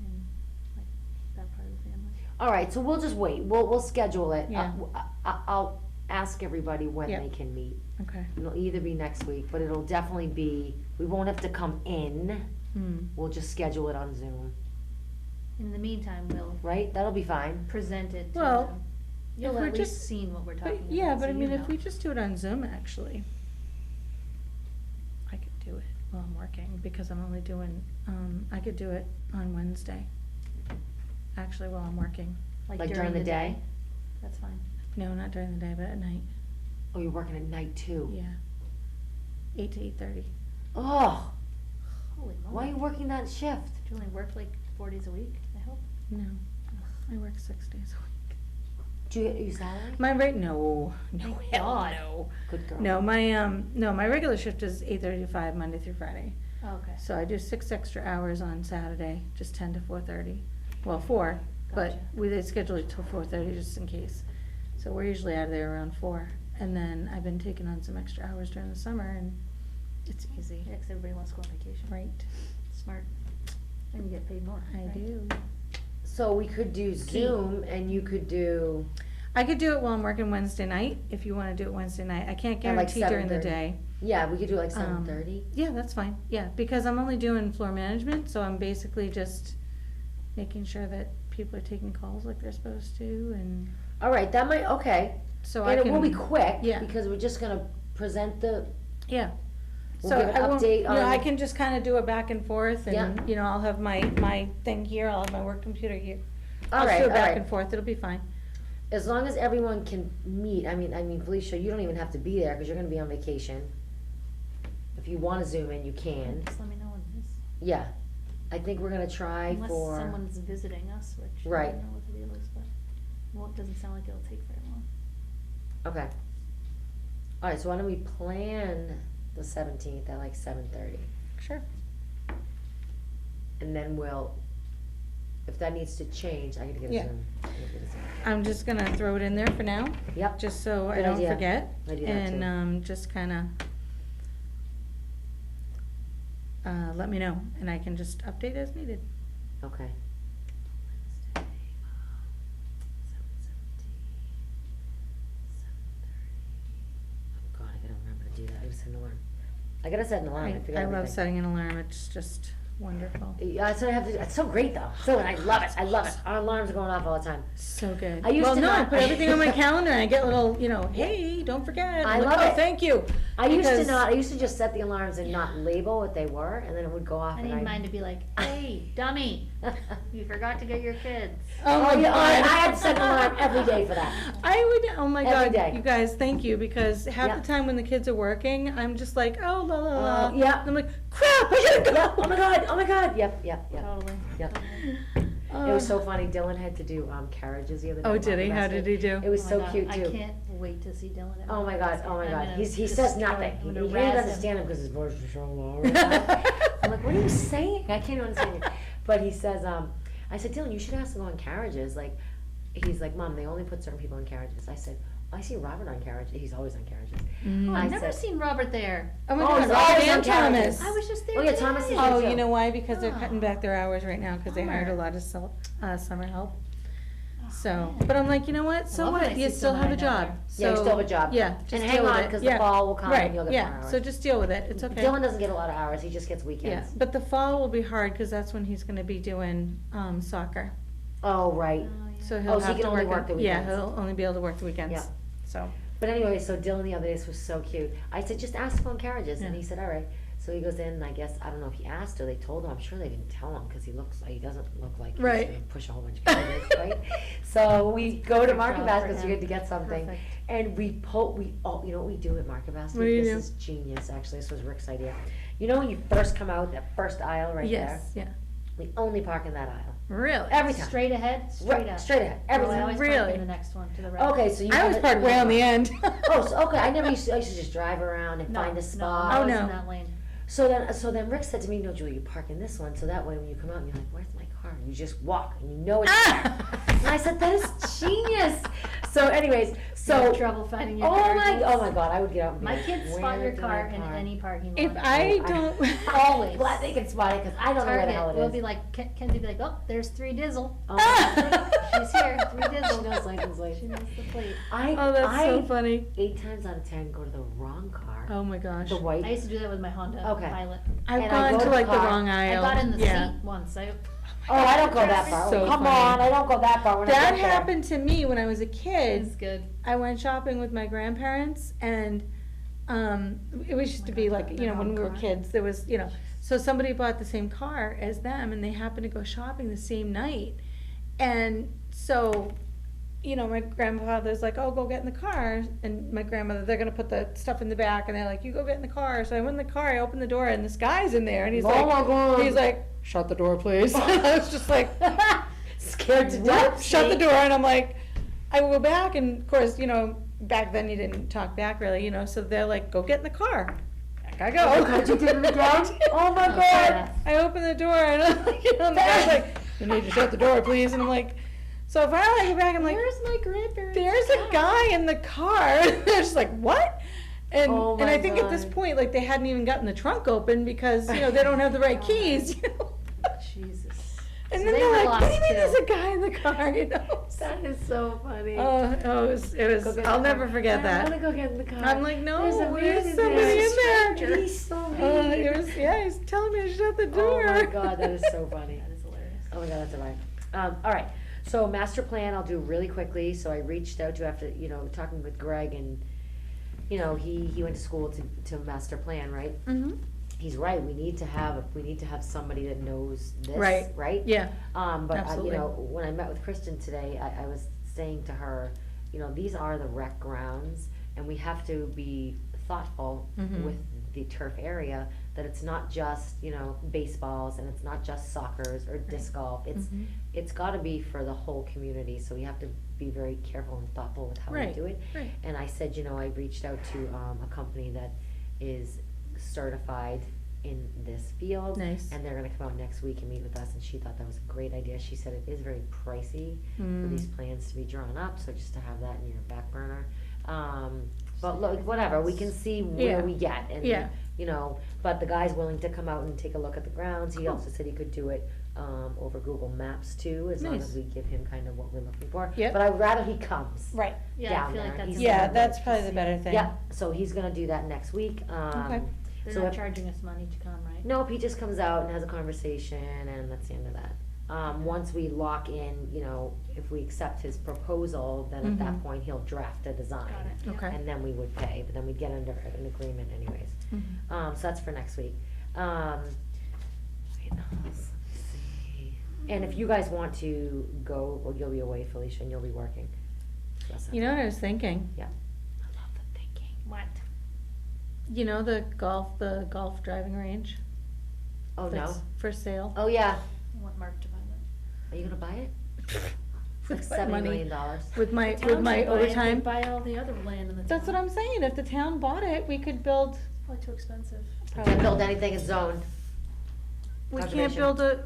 and like that part of the family. All right, so we'll just wait. We'll schedule it. Yeah. I'll ask everybody when Yeah. they can meet. Okay. It'll either be next week, but it'll definitely be, we won't have to come in. Hmm. We'll just schedule it on Zoom, In the meantime, we'll right? That'll be fine. present it to Well, them. if You'll we're at least just- seen what we're talking But, about. yeah, but so I you mean, if know. we just do it on Zoom, actually, I could do it while I'm working, because I'm only doing, I could do it on Wednesday. Actually, while I'm working. Like during the day? That's fine. No, not during the day, but at night, Oh, you're working at night too? yeah. 8 to 8:30. Oh, Holy moly. why are you working that shift? Do you only work like 4 days a week, I hope? No, I work 6 days a week. Do you get your salary? My rate, no, Thank hell God. no. Good girl. No, my regular shift is 8:30 to 5, Monday through Friday. Oh, okay. So I do 6 extra hours on Saturday, just 10 to 4:30. Well, 4, but Gotcha. they schedule it till 4:30 just in case. So we're usually out of there around 4. And then I've been taking on some extra hours during the summer, and it's easy. Yeah, 'cause everybody wants to go on vacation. Right, Smart. And you get paid more, I right? do. So we could do Zoom and you could do, I could do it while I'm working Wednesday night, if you wanna do it Wednesday night. I can't At like guarantee during the 7:30. day. yeah, we could do like Um, 7:30. Yeah, that's fine, yeah, because I'm only doing floor management, so I'm basically just making sure that people are taking calls like they're supposed to, and All right, that might, okay. so I And can. it will be quick, yeah. because we're just gonna present the, Yeah. We'll So give an I won't, update you know, I on- can just kinda do it back and forth, and, Yeah. you know, I'll have my thing here, I'll have my work computer here. all I'll right, just do all it back right. and forth, it'll be fine. As long as everyone can meet, I mean, Felicia, you don't even have to be there, cause you're gonna be on vacation. If you wanna Zoom in, you can, Just let me know when it is. yeah. I think we're gonna try Unless for, someone's visiting us, which I Right. don't know what the deal is, but, well, it doesn't sound like it'll take very long. okay. All right, so why don't we plan the 17th at like 7:30? Sure. And then we'll, if that needs to change, I gotta get a Yeah. Zoom. I gotta get a Zoom. I'm just gonna throw it in there for now, Yep, just so I Good don't idea. forget. I do that And, too. just kinda, let me know, and I can just update as needed. okay. Oh God, I gotta remember to do that. I gotta set an alarm. I gotta set an alarm. I forget I love everything. setting an alarm, it's just wonderful. Yeah, that's what I have to do. It's so great though. So I love it. I love it. Our alarms are going off all the time. So good. I used Well, to no, I not- put everything on my calendar and I get little, you know, hey, don't forget. I I'm like, love "Oh, it. thank you. I used to Because- not. I used to just set the alarms and not label what they were, and then it would go off. I and need mine to be like, hey, dummy, you forgot to get your kids. Oh my yeah, I God. had to set an alarm every day for that. I would, oh my Every God, day. you guys, thank you, because half Yeah. the time when the kids are working, I'm just like, oh, la, la, la. Yeah. And I'm like, crap, I gotta go. Yep. Oh my God. Oh my God. Yep. Yep. Yep. Totally. Yep. Uh, It was so funny. Dylan had to do carriages the other day. Oh, Mom did he? asked How me. did he do? It was Oh my so God, cute I too. can't wait to see Dylan at Oh my God. Oh my I'm God. gonna He just says go- nothing. I'm He gonna can't razz him. understand him because his voice is so low. I'm like, what are you saying? I can't understand it. But he says, I said, Dylan, you should ask to go on carriages. Like, he's like, Mom, they only put certain people on carriages. I said, I see Robert on carriages. He's always on carriages. Mm. Oh, I I've never said- seen Robert there. Oh my Oh, God, he's Robert always on and carriages. Thomas. I was just there Oh, yeah, today. Thomas is Oh, too. you know why? Because they're Oh. cutting back their hours right now, because they hired a Bummer. lot of summer help. Oh, So, man. but I'm like, you know what? So love when what? I You see still someone have a I know job. there. Yeah, you So, still have a job. Yeah, And just hang deal with on, it. 'cause the Yeah. fall will come and Right, you'll get yeah. more hours. So just deal with it. It's okay. Dylan doesn't get a lot of hours. He just gets Yeah, weekends. but the fall will be hard because that's when he's going to be doing soccer. Oh, right. Oh, yeah. So he'll Oh, so he have can to only work. work the Yeah, weekends. he'll only be able to work the weekends. Yeah. So, But anyway, so Dylan the other day, this was so cute. I said, just ask him on carriages, and Yeah. he said, all right. So he goes in, and I guess, I don't know if he asked or they told him, I'm sure they didn't tell him, cause he doesn't look like he's Right. gonna push a whole bunch of carriages, right? So we go to Perfect Market job Basket, for cause him. we had to get something. Perfect. And you know what we do at Market Basket? What do you This do? is genius, actually, this was Rick's idea. You know when you first come out, that first aisle right there? Yes, yeah. We only park in that aisle, Really? every time. Straight ahead, straight up. Straight ahead, every No, I time. always park Really? in the next one to the right. Okay, so you. I have always it- park you way have on the it. end. Oh, so, okay, I used to just drive around and No, find a no, spot. I'm Oh, always no. in that lane. So then Rick said to me, no, Julie, you park in this one, so that way when you come out and you're like, where's my car? You just walk and you know it's there. And I said, that is genius. So anyways, You so, have trouble finding your oh car. my keys? God, I would get out and be My like, kids spot "Where your did car I in park?" any parking lot. If I Oh, don't. Always. Glad they can spot it, cause I don't know where the hell Target, it we'll is. be like, Kenzie will be like, oh, there's 3 Dizzle. Oh my She's here, 3 She Dizzle. knows license plate. She knows the plate. Oh, that's so funny. 8 times out of 10 go to the wrong car, Oh my gosh. the white. I used to do that with my Honda Okay. Pilot. I've and I gone go to to like the car. wrong I aisle. got in the Yeah. seat once. Oh, I don't go that far. So Come funny. on, I don't go that far when I That get there. happened to me when I was a kid. It's good. I went shopping with my grandparents, and it was just to be like, you know, when we were kids, there was, you know, so somebody bought the same car as them, and they happened to go shopping the same night, and so, you know, my grandfather's like, oh, go get in the car, and my grandmother, they're gonna put the stuff in the back, and they're like, you go get in the car. So I went in the car, I opened the door, and this guy's in there, and he's Oh like, my God. he's like, shut the door, please. I was just like, Scared to "What?" death. Shut the see? door, and I'm like, I will go back, and of course, you know, back then you didn't talk back really, you know, so they're like, go get in the car. Back I go. Oh my God, you did it again? Oh my God. Yeah. I open the door, and I'm like, you know, the guy's like, you need to shut the door, please, and I'm like, so finally I go back, I'm like, Where's my grandparents? there's a guy in the car. They're just like, what? And Oh and I my think at this God. point, like, they hadn't even gotten the trunk open because, you know, they don't have the right keys, you know. Jesus. And So then they they're were like, what do lost you mean too. there's a guy in the car, you know? That is so funny. Oh, it was, Go get I'll in the never car. forget I that. wanna go get in the car. I'm like, no, There's a there's man somebody in there. there. He's so mean. It was, yeah, he's telling me to shut the Oh door. my God, that is so funny. That is hilarious. Oh my God, that's all right. All right, so master plan, I'll do really quickly. So I reached out to after, you know, talking with Greg, and, you know, he went to school to master plan, right? Mm-hmm. He's right, we need to have somebody that knows this, Right. right? Yeah, But, you Absolutely. know, when I met with Kristen today, I was saying to her, you know, these are the rec grounds, and we have to be thoughtful Mhm. with the turf area, that it's not just, you know, baseballs, and it's not just soccers or disc golf, Mhm. it's gotta be for the whole community, so we have to be very careful and thoughtful with how we Right, do it. right. And I said, you know, I reached out to, a company that is certified in this field. Nice. And they're gonna come out next week and meet with us, and she thought that was a great idea. She said it is very pricey for Mm. these plans to be drawn up, so just to have that in your back burner. But look, whatever, we can see Yeah. where we get, and, Yeah. you know, but the guy's willing to come out and take a look at the grounds. He Cool. also said he could do it, over Google Maps too, as long Nice. as we give him kind of what we're looking for. Yep. But I'd rather he comes. Right. Yeah, Down I feel there. like that's. He's- Yeah, important that's to probably the see. better thing. Yeah, so he's gonna do that next week. Okay. They're So not if- charging us money to come, right? Nope, he just comes out and has a conversation, and that's the end of that. Once we lock in, you know, if we accept his proposal, then at that Mhm. point, he'll draft a design. Got it. Yeah. Okay. And then we would pay, but then we'd get under an agreement anyways. Mhm. So that's for next week. Wait, let's see. And if you guys want to go, well, you'll be away, Felicia, and you'll be working. So that's You know what I was thinking? Yeah. I love the thinking. What? You know the golf driving range? Oh, no? that's for sale? Oh, yeah. I want Mark to buy that. Are you gonna buy it? It's like With my $70 money. million. With my, The with town my should buy it, they overtime? Buy all the other land in the town. That's what I'm saying, if the town bought it, we could build, Probably too expensive. Can't build anything in zone. we can't Conservation. build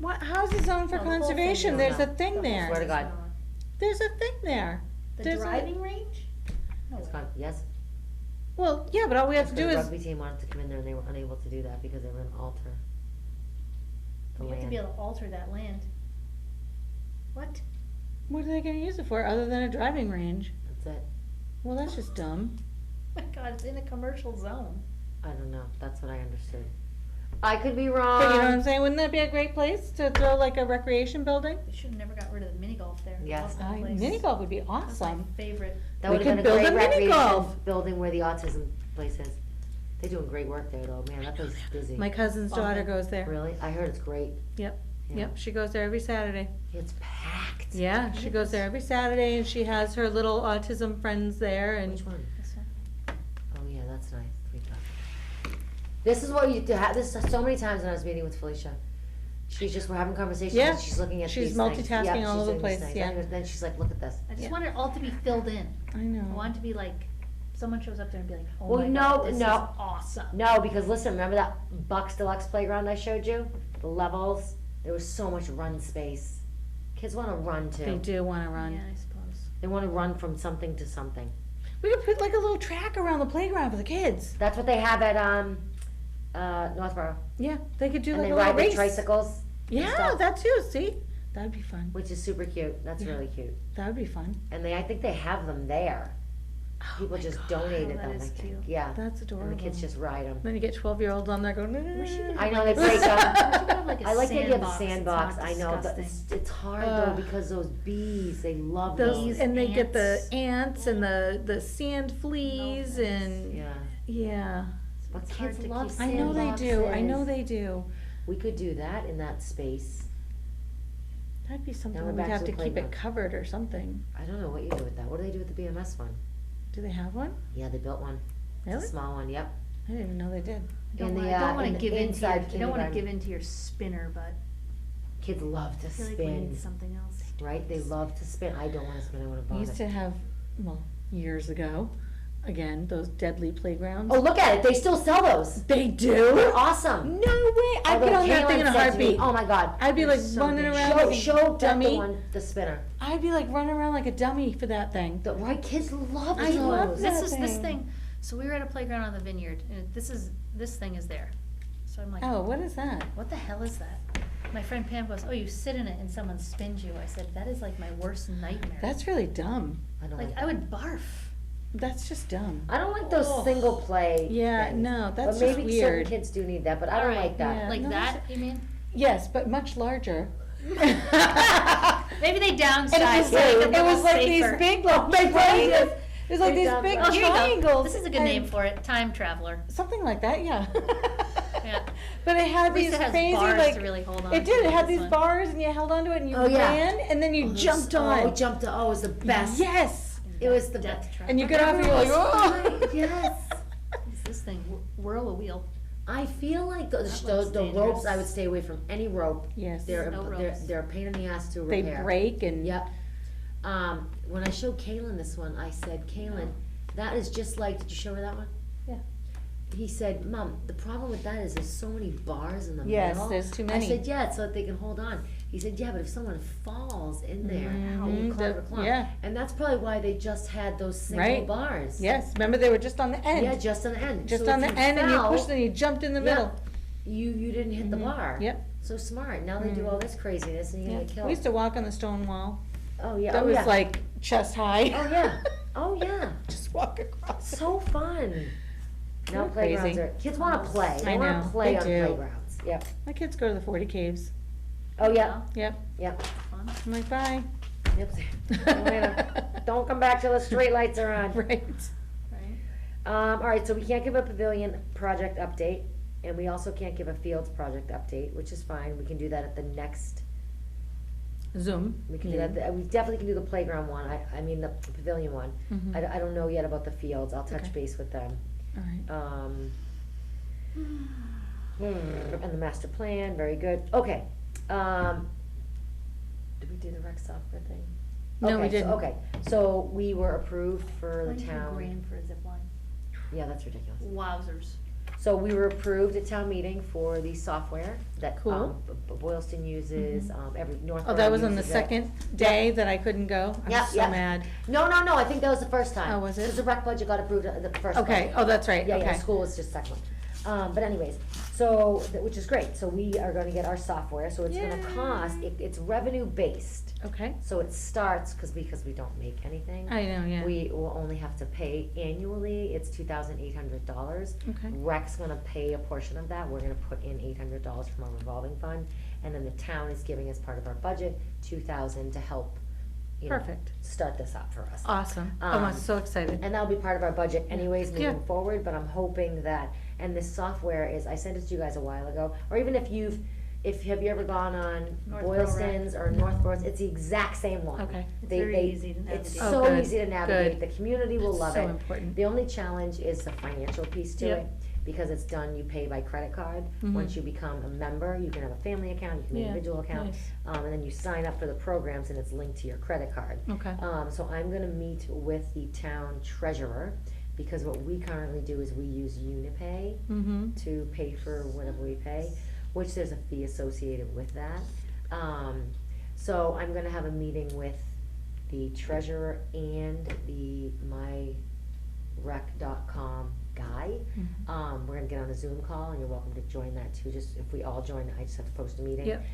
what, how's the zone for No, the whole thing conservation? goes There's a up. thing The whole there. Swear to God. thing's going. There's a thing there. The There's a- driving range? No It's way. gone, yes. Well, yeah, but all we have to The do is, rugby team wanted to come in there and they were unable to do that because they were gonna alter the You have to be land. able to alter that land. What? what are they gonna use it for, other than a driving range? That's it. Well, that's just dumb. My God, it's in a commercial zone. I don't know. That's what I understood. I could be But you know what I'm wrong. saying? Wouldn't that be a great place to throw like a recreation building? They should've never got rid of the mini golf there. I Yes. love that place. Mini golf would be That's my awesome. favorite. That We would have been could a build great a mini recreation golf. building where the autism place is. They're doing great work there though, man, that place is busy. My cousin's daughter Awesome. goes there. Really? I heard it's great. Yep, Yeah. yep, she goes there every Saturday. It's packed. Yeah, she goes there every Saturday and she has her little autism friends there and. Which one? This one. Oh yeah, that's nice. This is what you do. This is so many times when I was meeting with Felicia. We're having conversations. Yeah, And she's looking at she's these things. multitasking Yep, all she's over the doing these place, things. yeah. And then she's like, look at this. I just Yeah. want it all to be filled in. I I know. want it to be like, someone shows up there and be like, oh Well, my no, god, this is no. awesome. No, because listen, remember that Bucks Deluxe playground I showed you? The levels? There was so much run space. Kids want to run too. They do wanna Yeah, run. I suppose. They want to run from something to something. We could put like a little track around the playground for the kids. That's what they have at Northborough. Yeah, they could do And like they a little ride their race. tricycles. and Yeah, stuff, that too, see? That'd be fun. which is super cute. That's Yeah. really cute. That would be fun. And I think they have them there. People Oh my just God, donated Oh, that them. is I think. cute. Yeah. That's adorable. And the kids just ride them. Then you get 12-year-olds on there going, no, no, We should no, get no. I know like they a break sand- up. we should have like a I like the idea of the sandbox. sandbox. It's I not know, but disgusting. it's hard though Ugh. because those bees, they love Those, those. and they get the ants. ants and the sand fleas No, and, Yeah. yeah. But It's kids hard to love keep I know they do, I know sandboxes. they do. We could do that in that space. That'd be we're something we'd back have to to the keep it playground. covered or something. I don't know what you do with that. What do they do with the BMS one? Do they have one? Yeah, they built one. It's Really? a small one, yep. I didn't even know they did. I don't In wanna- the, I don't in wanna the give into your, inside I don't wanna kindergarten. give into your spinner, but Kids love to I feel like we spin, need something else. right? They love to spin. I don't wanna spin, I wanna We used vomit. to have, well, years ago, again, those deadly playgrounds. Oh, look at it. They still sell those. They They're do? awesome. No way, I'd Although get on that thing in a Kaylin said to me, heartbeat. Oh my God. I'd be They're like so running big. around Show, like a show that the dummy. one, the spinner. I'd be like running around like a dummy for that thing. The right kids love I those. love that. This thing. thing, so we were at a playground on the Vineyard, and this thing is there. So I'm like, Oh, what is that? what the hell is that? My friend Pam goes, oh, you sit in it and someone spins you. I said, that is like my worst nightmare. That's really dumb. I don't Like, like I that. would barf. That's just dumb. I don't like those Oh. single play. Yeah, things. no, that's But just maybe certain weird. kids do need that, but I don't Alright, like that. yeah. Like no, that, that's- you mean? Yes, but much larger. Maybe they And downsized. it was like, to make them a it was little like these safer. big like they triangles. It was like They these downsized. big Oh, here you go. triangles. This is a good name and- for it, Time Traveler. Something like that, yeah. Yeah. But it had At least these it has crazy bars like to really hold on it did. to It had this these one. bars, and you held onto it, and you Oh, yeah. ran, and then you jumped on. Oh, jumped on. Oh, it was the best. Yes. It was the Death best. trap. And you get off, and you're like, oh. Yes. What's this thing? Whirl a wheel. I feel like That one's the ropes, dangerous. I would stay away from any rope. Yes. They're, No they're, ropes. they're a pain in the ass to They repair. break and Yep. When I showed Kaylin this one, I said, Kaylin, that is just like, did you show her that one? Yeah. He said, Mom, the problem with that is there's so many bars in the Yes, middle. there's too I many. said, yeah, it's so that they can hold on. He said, yeah, but if someone falls in there, how you Mhm, climb a clump. yeah. And that's probably why they just had those single Right. bars. Yes, remember they were just on the end. Yeah, just on the end. Just So on if the end, and you fell, pushed and you jumped in the yeah, middle. You didn't hit the Mhm. bar. Yep. So smart. Now they do Mm. all this craziness and you Yeah. get killed. We used to walk on the stone wall. Oh yeah. That oh, was yeah. like chest high. Oh yeah. Oh yeah. Just walk across. So fun. Now They're playgrounds crazy. are. Kids want to play. They I want know, to play they on do. playgrounds. Yep. My kids go to the 40 caves. Oh yeah. Yep. Yep. Fun. I'm like, bye. Yep. See you later. Don't come back till the street lights are on. Right. Right? All right, so we can't give a pavilion project update, and we also can't give a fields project update, which is fine. We can do that at the next. Zoom. We can do that. We definitely can do the playground one. I mean the pavilion one. Mhm. I don't know yet about the fields. I'll touch Okay. base with them. All right. And the master plan, very good. Okay. Did we do the rec software thing? No, we Okay, so- didn't. Okay, so we were approved for the $92 town. grand for a zip line. Yeah, that's ridiculous. Wowzers. So we were approved at town meeting for the software that, Cool. Boylston uses, every, Northborough Oh, that was on the uses it. second day that I couldn't go? I'm Yeah, so yeah. mad. No, I think that was the first time. Oh, was it? Because the rec budget got approved at the first. Okay, budget. oh, that's right, Yeah, okay. school was just second one. But anyways, so, which is great, so we are gonna get our software, so it's gonna cost, it's revenue-based. Okay, So it starts, because we don't make anything. I know, yeah. We will only have to pay annually, it's $2,800. Okay. Rec's gonna pay a portion of that, we're gonna put in $800 from our revolving fund, and then the town is giving as part of our budget, $2,000 to help, you know, Perfect. start this up for us. Awesome. Oh, I'm Um, so excited. And that'll be part of our budget anyways Yeah. moving forward, but I'm hoping that, and this software is, I sent it to you guys a while ago, or even if have you ever gone on Northborough Rec. Boylston's or Northborough's, it's the exact same one. Okay. It's They- very they- easy to It's navigate. Oh, so good, easy to navigate, good. the community will love So it. important. The only challenge is the financial piece to Yep. it, because it's done, you pay by credit card. Mhm. Once you become a member, you can have a family account, you can have an Yeah, individual account, nice. and then you sign up for the programs and it's linked to your credit card. Okay. So I'm gonna meet with the town treasurer, because what we currently do is we use Unipay Mm-hmm. to pay for whatever we pay, which there's a fee associated with that. So I'm gonna have a meeting with the treasurer and the myrec.com guy. Mhm. We're gonna get on a Zoom call, and you're welcome to join that too, just if we all join, I just have to post a meeting. Yep.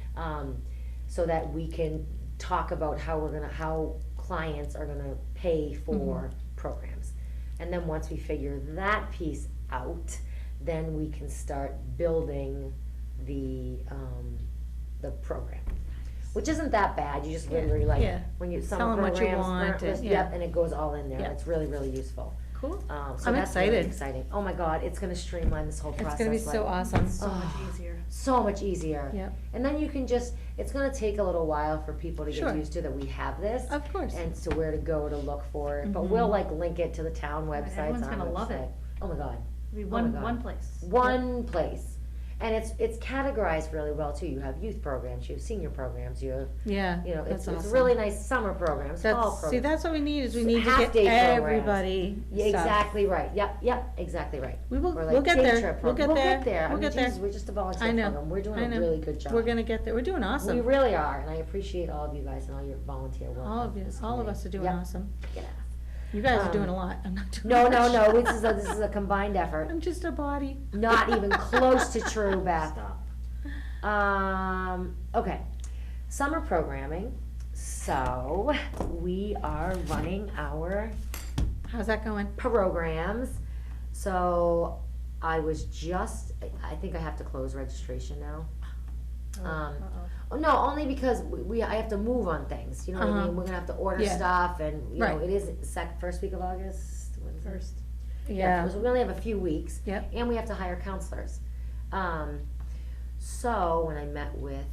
So that we can talk about how clients are gonna pay for programs. And then once we figure that piece out, then we can start building the program. Which isn't that bad, you just Yeah, literally like, yeah. when you, Tell summer 'em what you programs, want, yep, yeah. and it goes all in there, Yeah. it's really, really useful. Cool. So I'm that's really excited. exciting, oh my god, it's gonna streamline this whole It's process. gonna be so like, awesome. So much Oh. easier. So much easier. Yep. And then you can just, it's gonna take a little while for people to Sure. get used to that we have this. Of course. And to where to go to look for it, but Mhm. we'll like link it to the town Right, websites, everyone's our gonna love it. website. Oh my god, It'll be Oh one, my God. one place. one place. And it's categorized really well too, you have youth programs, you have senior programs, you have, Yeah. you know, it's that's awesome. really nice summer programs, fall That's, programs. see, that's what we need, is we S- need to half-day get programs. everybody Yeah, stuff. exactly right, yep, exactly right. We will, Or like we'll get day there, trip we'll program. get there, We'll get there, I we'll mean, get there. Jesus, we're just a volunteer I know, program, we're doing I a know. really good job. We're gonna get there, we're doing awesome. We really are, and I appreciate all of you guys and all your volunteer work. All on of you, this all of committee. us are doing Yep. awesome. Yeah. You guys are doing a Um, lot, I'm not doing No, much. no, this is a combined effort. I'm just a body. Not even close to true, Beth. Stop. Okay, summer programming. So we are running our How's that going? programs. So I think I have to close registration now. Oh, no, only because I have to move on things, you know what I Uh-huh. mean? We're gonna have to order Yeah. stuff and, you know, Right. it is first week of August. What is it? First. Yeah, So we only have a few weeks. Yep. And we have to hire counselors. So when I met with,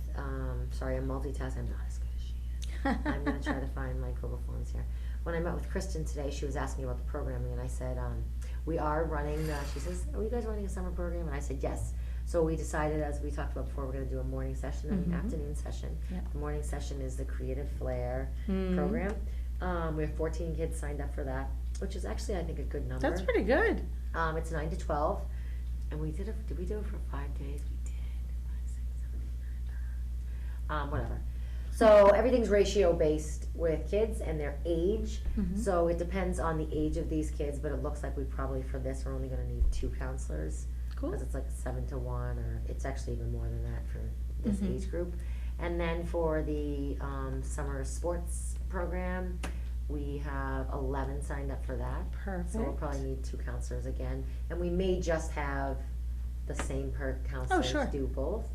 sorry, I'm multitasking, I'm not as good as she is. I'm gonna try to find my Google Forms here. When I met with Kristen today, she was asking about the programming, and I said, we are running, she says, are you guys running a summer program? And I said, yes. So we decided, as we talked about before, we're gonna do a morning session and an Mhm. afternoon session. Yep. The morning session is the Creative Flair Mm. program. We have 14 kids signed up for that, which is actually, I think, a good number. that's pretty good. It's 9 to 12, and we did we do it for 5 days? We did. 5, 6, 7, 8, 9, 10. Whatever. So everything's ratio based with kids and their age. Mhm. So it depends on the age of these kids, but it looks like we probably for this are only going to need 2 counselors Cool. because it's like a 7 to 1, or it's actually even more than that for this Mhm. age group. And then for the summer sports program, we have 11 signed up for that. Perfect. So we'll probably need 2 counselors again, and we may just have the same counselors sure. do both.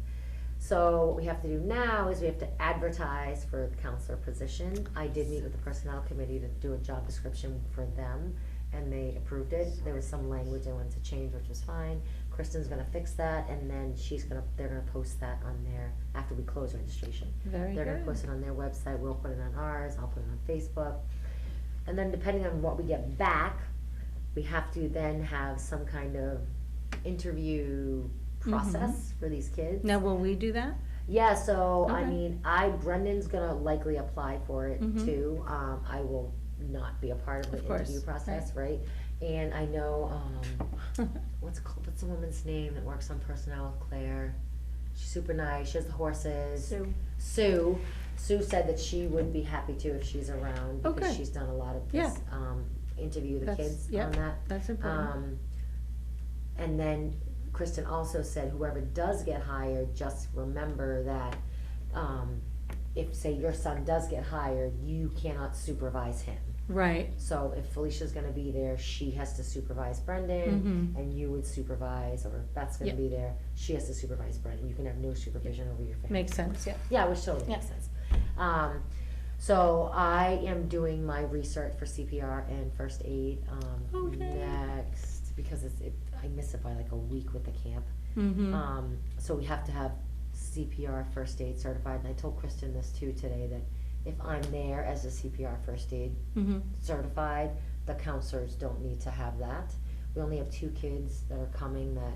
So what we have to do now is we have to advertise for the counselor position. I did meet with the personnel committee to do a job description for them, and they approved it. There was some language I wanted to change, which was fine. Kristen's gonna fix that, and then they're gonna post that on there after we close registration. Very They're gonna good. post it on their website, we'll put it on ours, I'll put it on Facebook. And then depending on what we get back, we have to then have some kind of interview process for these kids. Now, will we do that? Yeah, so, I Okay. mean, Brendan's gonna likely apply for it Mhm. too. I will not be a part of the Of course, interview process, right? And I know, what's the woman's name that works on personnel with Claire? She's super nice, she has the horses. Sue. Sue said that she would be happy to if she's around, because Okay. she's done a lot of Yeah. this, interview the That's- kids yep, on that. That's important. And then Kristen also said, whoever does get hired, just remember that, if, say, your son does get hired, you cannot supervise him. Right. So if Felicia's gonna be there, she has to supervise Brendan, Mhm. and you would supervise, or if Beth's gonna Yep. be there, she has to supervise Brendan. You can have no supervision over your family. Makes sense, yeah. Yeah, which totally makes Yeah. sense. So I am doing my research for CPR and first aid, Okay. next, because I miss it by like a week with the camp. Mm-hmm. So we have to have CPR first aid certified, and I told Kristen this too today, that if I'm there as a CPR first aid Mm-hmm. certified, the counselors don't need to have that. We only have 2 kids that are coming that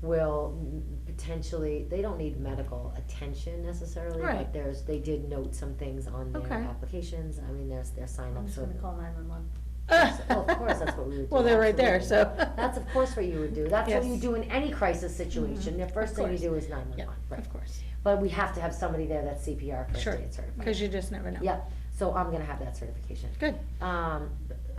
will potentially, they don't need medical attention necessarily, Right. but they did note some things on their Okay. applications, I mean, their sign up, so. 911. Well, of course, that's what we would do. Well, they're right there, absolutely. so. That's of course what you would do, that's what Yes. you do in any crisis situation, the first Of thing you course. do is Yeah, 911, right? of course. But we have to have somebody there that's CPR first Sure, aid certified. because you just never know. Yep, so I'm gonna have that certification. Good. I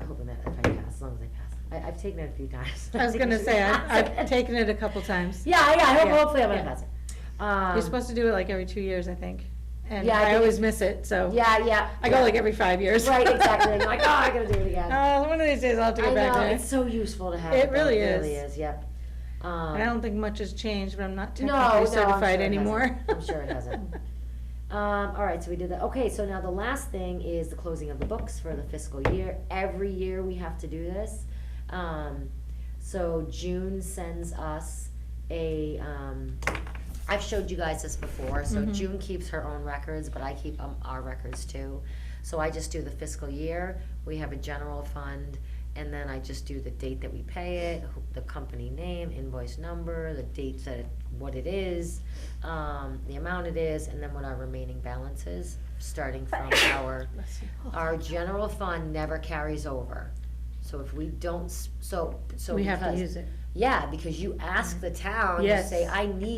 hope if I pass, as long as I pass. I've taken it a few times. I was think gonna should say, pass I've it. taken it a couple times. Yeah, I hope, Yeah, hopefully I'm gonna yeah. pass it. You're supposed to do it like every 2 years, I think. And Yeah, I I think always it- miss it, so. Yeah. I go like every 5 years. Right, exactly, and you're like, oh, I gotta do it again. One of these days I'll have to I get back know, there. it's so useful to have. It though. really It really is. is, yep. And I don't think much has changed, but I'm not No, technically I'm certified sure it anymore. hasn't. I'm sure it hasn't. All right, so we did that. Okay, so now the last thing is the closing of the books for the fiscal year. Every year we have to do this. So June sends us I've showed you guys this before, so Mhm. June keeps her own records, but I keep our records too. So I just do the fiscal year, we have a general fund, and then I just do the date that we pay it, the company name, invoice number, the date that, what it is, the amount it is, and then what our remaining balance is, starting from Bless you. our general fund never carries over. So if we don't, so We have to because- use it. Yeah, because you ask the town, you Yes. say,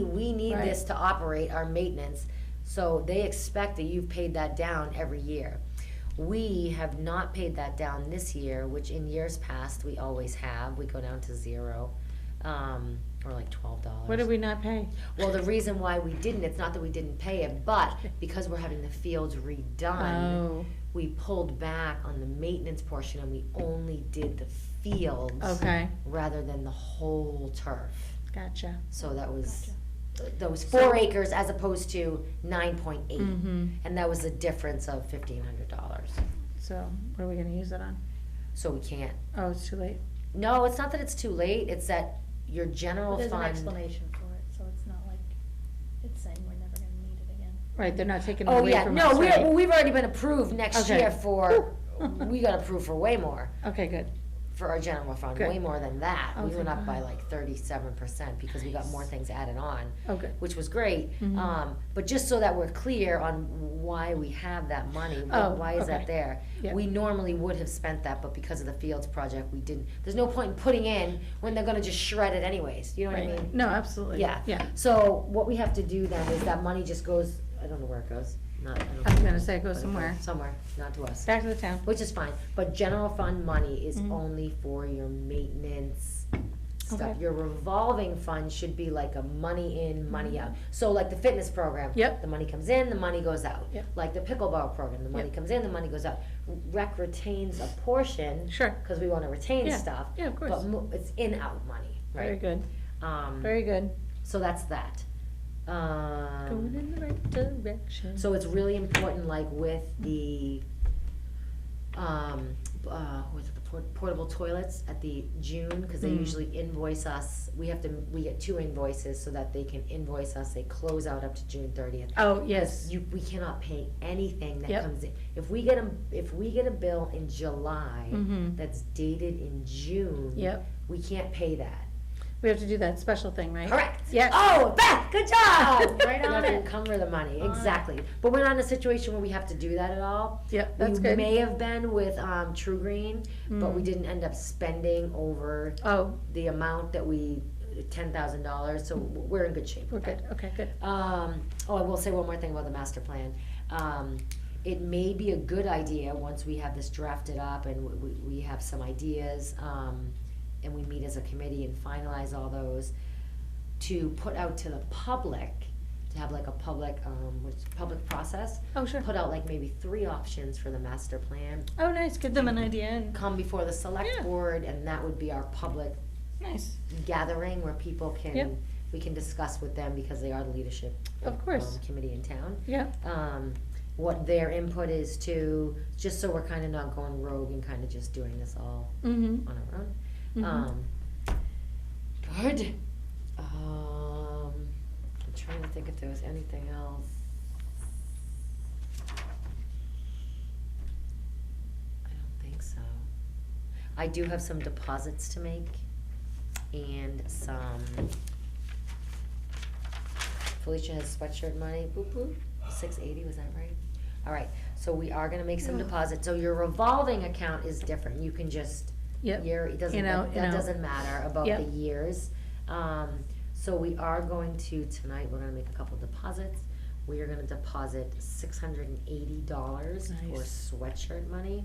we need Right. this to operate our maintenance. So they expect that you've paid that down every year. We have not paid that down this year, which in years past, we always have. We go down to 0, or like $12. What did we not pay? Well, the reason why we didn't, it's not that we didn't pay it, but because we're having the fields redone, Oh, we pulled back on the maintenance portion and we only did the fields okay, rather than the whole turf. gotcha. So that was, Gotcha. that was 4 acres as opposed to 9.8. Mm-hmm. And that was a difference of $1,500. So, what are we gonna use it on? So we can't, Oh, it's too late. no, it's not that it's too late, it's that your general There's an fund. explanation for it, so it's not like, it's saying we're never gonna need it again. Right, they're not taking it Oh, away yeah, from no, us, right? we've already been approved next Okay. year for, we got approved for way more. Okay, good. For our general fund, Good. way more than that. Oh, We went thank up by God. like 37% because we got more Nice. things added on, Oh, good. which was great. Mhm. But just so that we're clear on why we have that money, Oh, why is that okay. there? Yep. We normally would have spent that, but because of the Fields project, we didn't. There's no point in putting in when they're gonna just shred it anyways, you know what I Right. mean? No, absolutely. Yeah. Yeah. So what we have to do then is that money just goes, I don't know where it goes, not, I don't I was know. gonna say it goes But somewhere. Somewhere, not to us. Back to the town. Which is fine, but general fund money is Mhm. only for your maintenance stuff. Okay. Your revolving fund should be like a money in, money out. So like the fitness program. Yep. The money comes in, the money goes out. Yep. Like the pickleball program, the money Yep. comes in, the money goes out. Rec retains a portion, Sure. cause we wanna retain Yeah. stuff. Yeah, of course. But it's in-out money, Very right? good. Um, Very good. so that's that. Going in the right direction. So it's really important, like with the, what's it, the portable toilets at the June, cause they Mm. usually invoice us, we get 2 invoices so that they can invoice us, they close out up to June 30th. Oh, yes. We cannot pay anything that Yep. comes in, if we get a bill in July, Mhm. that's dated in June. Yep. We can't pay that. We have to do that special thing, right? Correct. Yes. Oh, Beth, good job. Right You on have to it. encumber the money, On it. exactly. But we're not in a situation where we have to do that at all. Yep, that's We good. may have been with True Green, but we Mm. didn't end up spending over Oh, the amount that $10,000, so we're in good shape. we're with good. that. Okay, good. I will say one more thing about the master plan. It may be a good idea, once we have this drafted up and we have some ideas, and we meet as a committee and finalize all those, to put out to the public, to have like a public, public process. Oh, sure. Put out like maybe 3 options for the master plan, Oh, nice, give them an idea and, come before the select Yeah. board, and that would be our public nice, gathering where people Yep. can, we can discuss with them because they are the leadership. Of course. Committee in town. yeah, What their input is to, just so we're kinda not going rogue and kinda just doing this all mm-hmm, on our own. Mhm. Good. I'm trying to think if there was anything else. I don't think so. I do have some deposits to make and some, Felicia has sweatshirt money, boop boop, 680, was that right? All right, so we are gonna make some deposits, so your revolving account is different, you can just, Yep. it doesn't, In out, in that out. doesn't matter about Yep. the years. So we are going to, tonight, we're gonna make a couple deposits. We are gonna deposit $680 for Nice. sweatshirt money.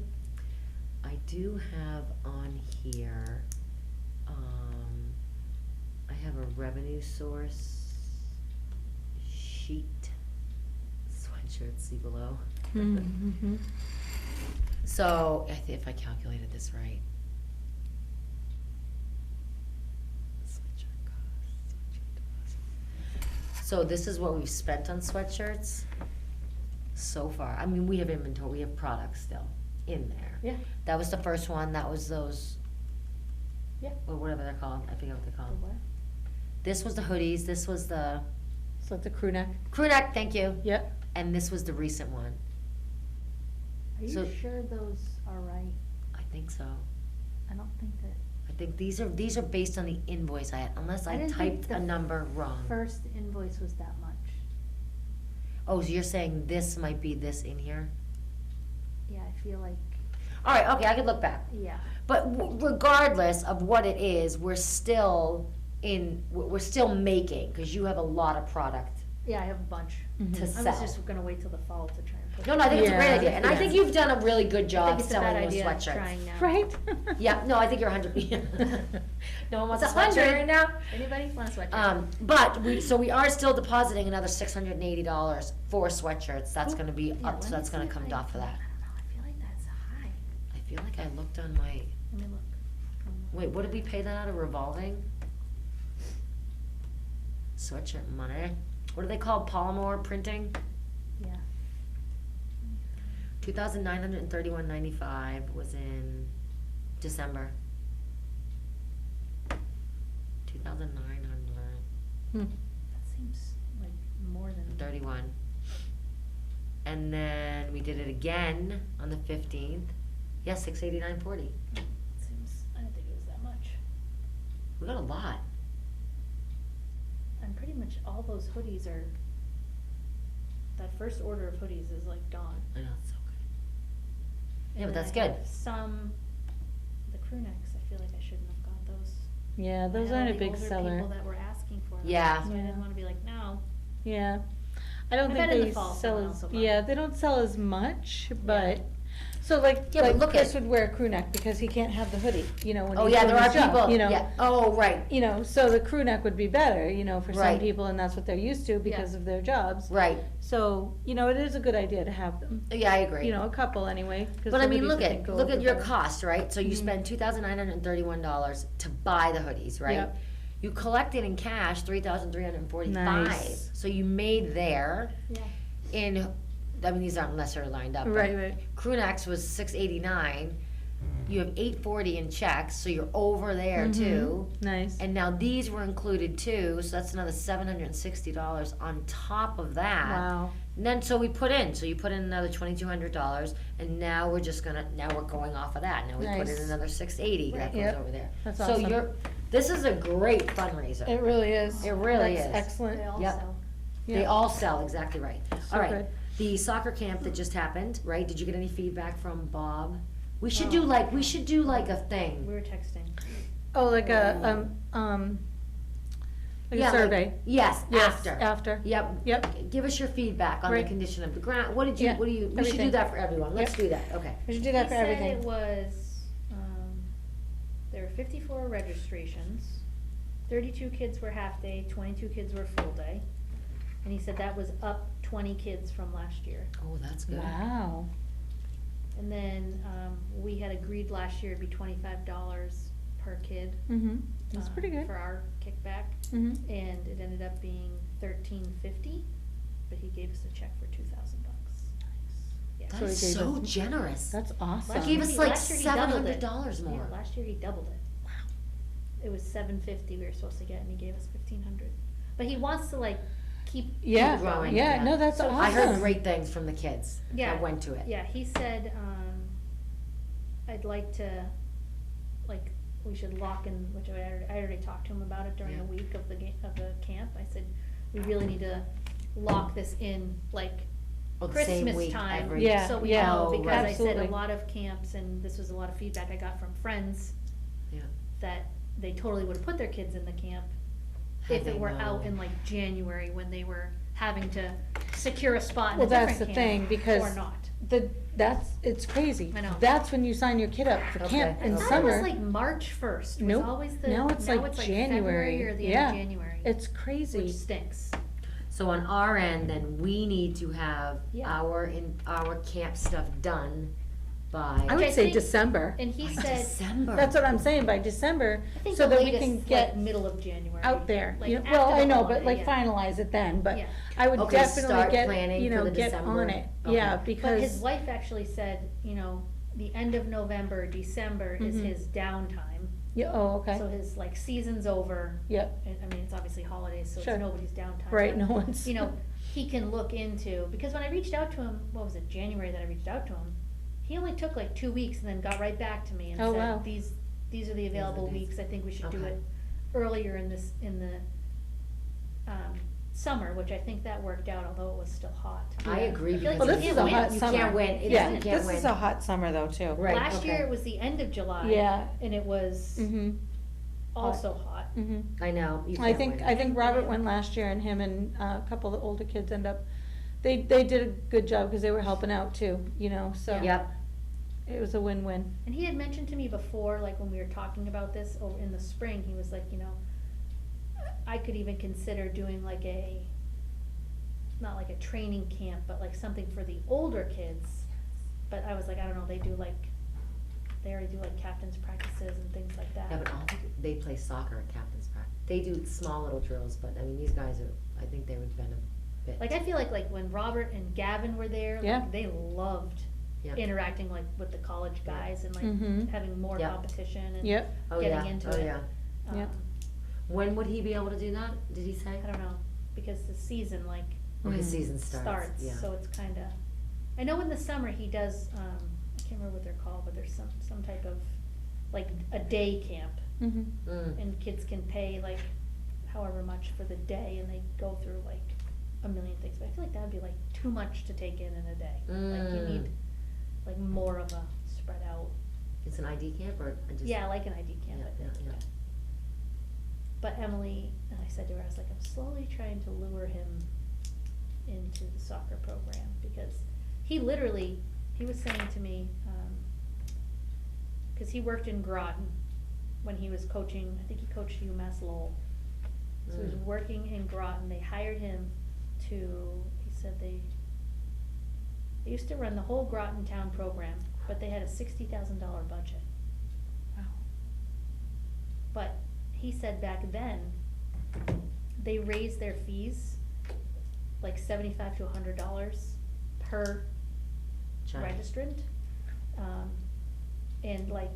I do have on here, I have a revenue source sheet, sweatshirt, see below. mm-hmm, So, if I calculated this right. Sweatshirt cost, sweatshirt deposit. So this is what we've spent on sweatshirts so far. I mean, we have inventory, we have products still in there. yeah, That was the first one, that was those, yeah. or whatever they're called, I forget what they're The called. what? This was the hoodies, this was the So it's a crew neck, crew neck, thank you, yep, and this was the recent one. Are So- you sure those are right? I think so. I don't think that. I think these are based on the invoice I had, unless I I didn't think typed the a number wrong. First invoice was that much. Oh, so you're saying this might be this in here? Yeah, I feel like, Alright, okay, I could look back. yeah. But regardless of what it is, we're still making, cause you have a lot of product Yeah, I have a bunch. Mhm. to I sell. was just gonna wait till the fall to try and put. No, I think it's a great Yeah, idea, and I yeah. think you've done a really good I job think it's a bad selling those idea sweatshirts. trying now. right? Yeah, no, I think you're 100. No one wants a It's sweatshirt 100. right now? Anybody want a sweatshirt? But we are still depositing another $680 for sweatshirts, that's gonna be Yeah, up, let so me that's gonna see if come I off of can- that. I don't know, I feel like that's high. I feel like I looked on my, Let me look. wait, what did we pay that out of revolving? Sweatshirt money, what do they call Polymer printing? Yeah. 2,931.95 was in December. 2,931. Hmm. That seems like more than. And then we did it again on the 15th. Yeah, 689.40. Seems, I didn't think it was that much. We got a lot. And pretty much all those hoodies are, that first order of hoodies is like gone. I know, it's so good. Yeah, And but then that's I good. have some, the crew necks, I feel like I shouldn't have got those. Yeah, I those had all aren't a the big older seller. people that were asking for them. Yeah. So I Yeah. didn't wanna be like, no. Yeah, I don't I think bet in the they fall sell someone as, else will buy yeah, it. they don't sell as much, but, so like, Yeah, but like look Chris at- would wear a crew neck because he can't have the hoodie, you know, when Oh, he's yeah, doing there are his job, people, you know. yeah, oh, right, You know, so the crew neck would be better, you know, for some Right. people, and that's what they're used to because Yeah. of their jobs. right. So, you know, it is a good idea to have them, Yeah, I agree. you know, a couple anyway. 'cause But the I mean, hoodies, look think, go at over your better. cost, right? So you Mhm. spend $2,931 to buy the hoodies, right? Yep. You collected in cash $3,345. Nice. So you made there Yeah. in, I mean, these aren't necessarily lined up. but Right, right, Crew necks was $689. You have $840 in checks, so you're over there Mhm. too. nice. And now these were included too, so that's another $760 on top of that. Wow, And then, so you put in another $2,200, and now we're going off of that. Now we put in Nice. another $680 that Right, goes yep. over there. That's So awesome. this is a great fundraiser. It really is. It really That's is. excellent. They all Yep. sell. They Yeah. all sell, exactly right. So All right, good. the soccer camp that just happened, right? Did you get any feedback from Bob? We should Oh. do like a thing. We were texting. Oh, like a, like Yeah, a survey. Yes, Yes, after. after. Yep. Yep. Give us your feedback on the Right. condition of the ground. What do Yeah, you, we should do everything. that for everyone. Let's Yep. do that, okay. We should do that for He said everything. it was, they there were 54 registrations, 32 kids were half-day, 22 kids were full-day. And he said that was up 20 kids from last year. Oh, that's good. Wow. And then, we had agreed last year it'd be $25 per kid. Mm-hmm, that's pretty good. For our kickback, Mm-hmm. and it ended up being $13.50, but he gave us a check for $2,000. Yeah. So That is he gave so us- generous. That's awesome. He gave us like Last year he doubled it. $700 more. Yeah, last year he doubled it. Wow. It was $750 we were supposed to get, and he gave us $1,500. But he wants to like keep Yeah, growing, yeah, yeah. no, that's So awesome. I heard great things from the kids Yeah. that went to it. Yeah, he said, I'd like to, like, we should lock in, which I already talked to him about it during Yeah. the week of the camp. I said, we really need to lock this in, like, Oh, the same Christmas week time, every- Yeah, so we yeah. know, Oh, because right. I said a Absolutely. lot of camps, and this was a lot of feedback I got from friends, Yeah. that they totally would've put their kids in the camp Had if they it were out known. in like January, when they were having to secure a spot in a Well, different that's camp. the thing, because Or not. it's crazy. I know. That's when you sign your kid up for Okay. camp I in thought it summer. was like March first, was Nope. always the, Now it's like January. February or the Yeah. end of January. It's crazy. Which stinks. So on our end, then we need to have Yeah. our camp stuff done by. I Which would I say think- December. And he by said, December. That's what I'm saying, by December, I think so the that we can latest, get like, middle of January. out there. Like, You know, after well, I the know, but holiday, like yeah. finalize it then, but Yeah. I would Okay, definitely start get, planning you for know, the get December. on it. Okay. Yeah, But because. his wife actually said, you know, the end of November, December is Mhm. his downtime. Yeah, oh, okay. So his, like, season's over. Yep, I mean, it's obviously holidays, so Sure. it's nobody's downtime. right, but, no one's. You know, he can look into, because when I reached out to him, what was it, January that I reached out to him, he only took like 2 weeks and then got right back to me and Oh, wow. said, these are the available days. weeks, I think we should do Okay. it earlier in the, summer, which I think that worked out, although it was still hot. I agree, I feel like because Well, you this is can't a win. hot you summer. can't win. It- Yeah, you can't this win. is a hot summer though, too. Right, Last year okay. it was the end of July. Yeah. And it was Mm-hmm, also hot. mm-hmm. I know, you I can't think, win. I think Robert went last year and him and a couple of the older kids they did a good job because they were helping out too, you know, so. Yep, It was a win-win. And he had mentioned to me before, like when we were talking about this over in the spring, he was like, you know, I could even consider doing like not like a training camp, but like something for the older kids. But I was like, I don't know, they already do like captain's practices and things like that. yeah, but all they play soccer at captain's practice. They do small little drills, but I mean, these guys I think they would benefit. Like, I feel like when Robert and Gavin were there, Yeah. like, they loved Yeah. interacting like with the college guys and like Mhm. having more Yeah. competition and Yep. Oh, getting yeah. into Oh, it. yeah. Yep. When would he be able to do that, did he say? I don't know, because the season like Oh, his Mm. season starts, yeah. so it's kinda, I know in the summer he does, I can't remember what they're called, but there's some type of, like, a day camp, Mm-hmm. and kids can pay like however much for the day, and they go through like a million things, but I feel like that would be like too much to take in a day. Like, you need, like, more of a spread out, It's an ID camp or just? yeah, like an ID camp, Yeah, I think, yeah, yeah. But Emily, and I said to her, I was like, I'm slowly trying to lure him into the soccer program, because he was saying to me, cause he worked in Groton when he was coaching, I think he coached UMass Lowell. So he was Mm. working in Groton, they hired him he said they used to run the whole Groton town program, but they had a $60,000 budget. Wow. But he said back then, they raised their fees like $75 to $100 per Child. registrant. And like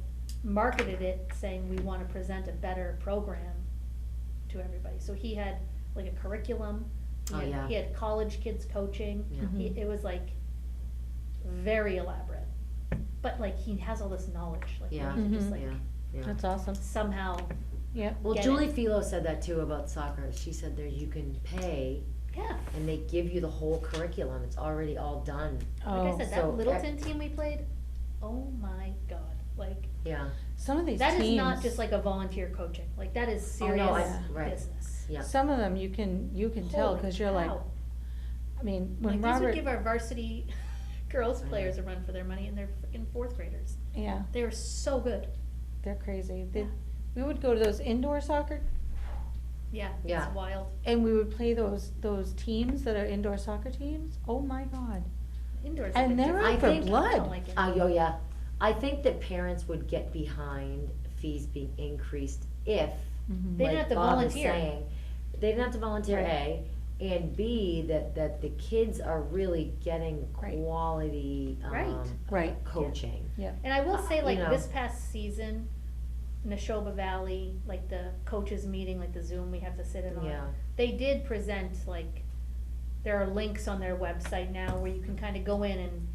marketed it saying, we wanna present a better program to everybody. So he had like a curriculum, Oh, yeah. he had college kids coaching. Yeah. Mhm. It was like very elaborate, but like he has all this knowledge, like we Yeah, need to just Mhm. like yeah, yeah. That's awesome. somehow, Yep. Well, get Julie it. Philo said that too about soccer. She said there you can pay yeah. and they give you the whole curriculum. It's already all done. Like I Oh, said, so that Littleton team we played, oh my god, like, Yeah, some of these that teams. is not just like a volunteer coaching, like, that is Oh, serious no, right. business. yeah. Some of them you can tell, Holy cause you're like, cow. I mean, Like, when these would Robert, give our varsity girls I know. players a run for their money, and they're freaking fourth graders. yeah, They were so good, they're crazy. Yeah. We would go to those indoor soccer, Yeah, Yeah. it's wild. and we would play those teams that are indoor soccer teams. Oh my God. Indoors. And a bit they're different. out for I think- blood. I don't like it. Oh, yeah. I think that parents would get behind fees being increased if, Mhm. They didn't like have to Bob is volunteer. saying, they didn't have to volunteer, A, and B, that the kids are really getting Right. quality, Right. Right. coaching. Yeah. And I will say, like, you know. this past season, Neshoba Valley, like the coaches meeting, like the Zoom we have to sit in on. Yeah. They did present, like, there are links on their website now where you can kind of go in and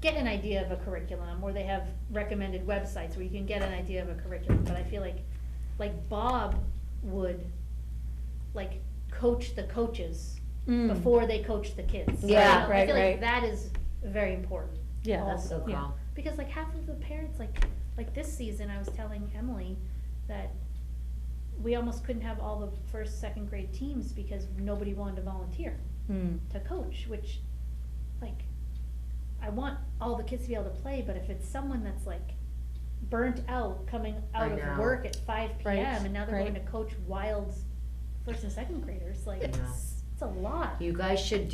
get an idea of a curriculum, or they have recommended websites where you can get an idea of a curriculum, but I feel like Bob would, like, coach the coaches Mm. before they coach the kids. Yeah. I Right, feel right. like that is very important. Yeah, That's so also. cool. Yeah. Because like half of the parents, like this season, I was telling Emily that we almost couldn't have all the first, second grade teams because nobody wanted to volunteer Mm. to coach, which, like, I want all the kids to be able to play, but if it's someone that's like burnt out, coming out I of know. work at 5 Right, PM, and now they're going right. to coach Wild's first and second graders, like, I know. it's a lot. You guys should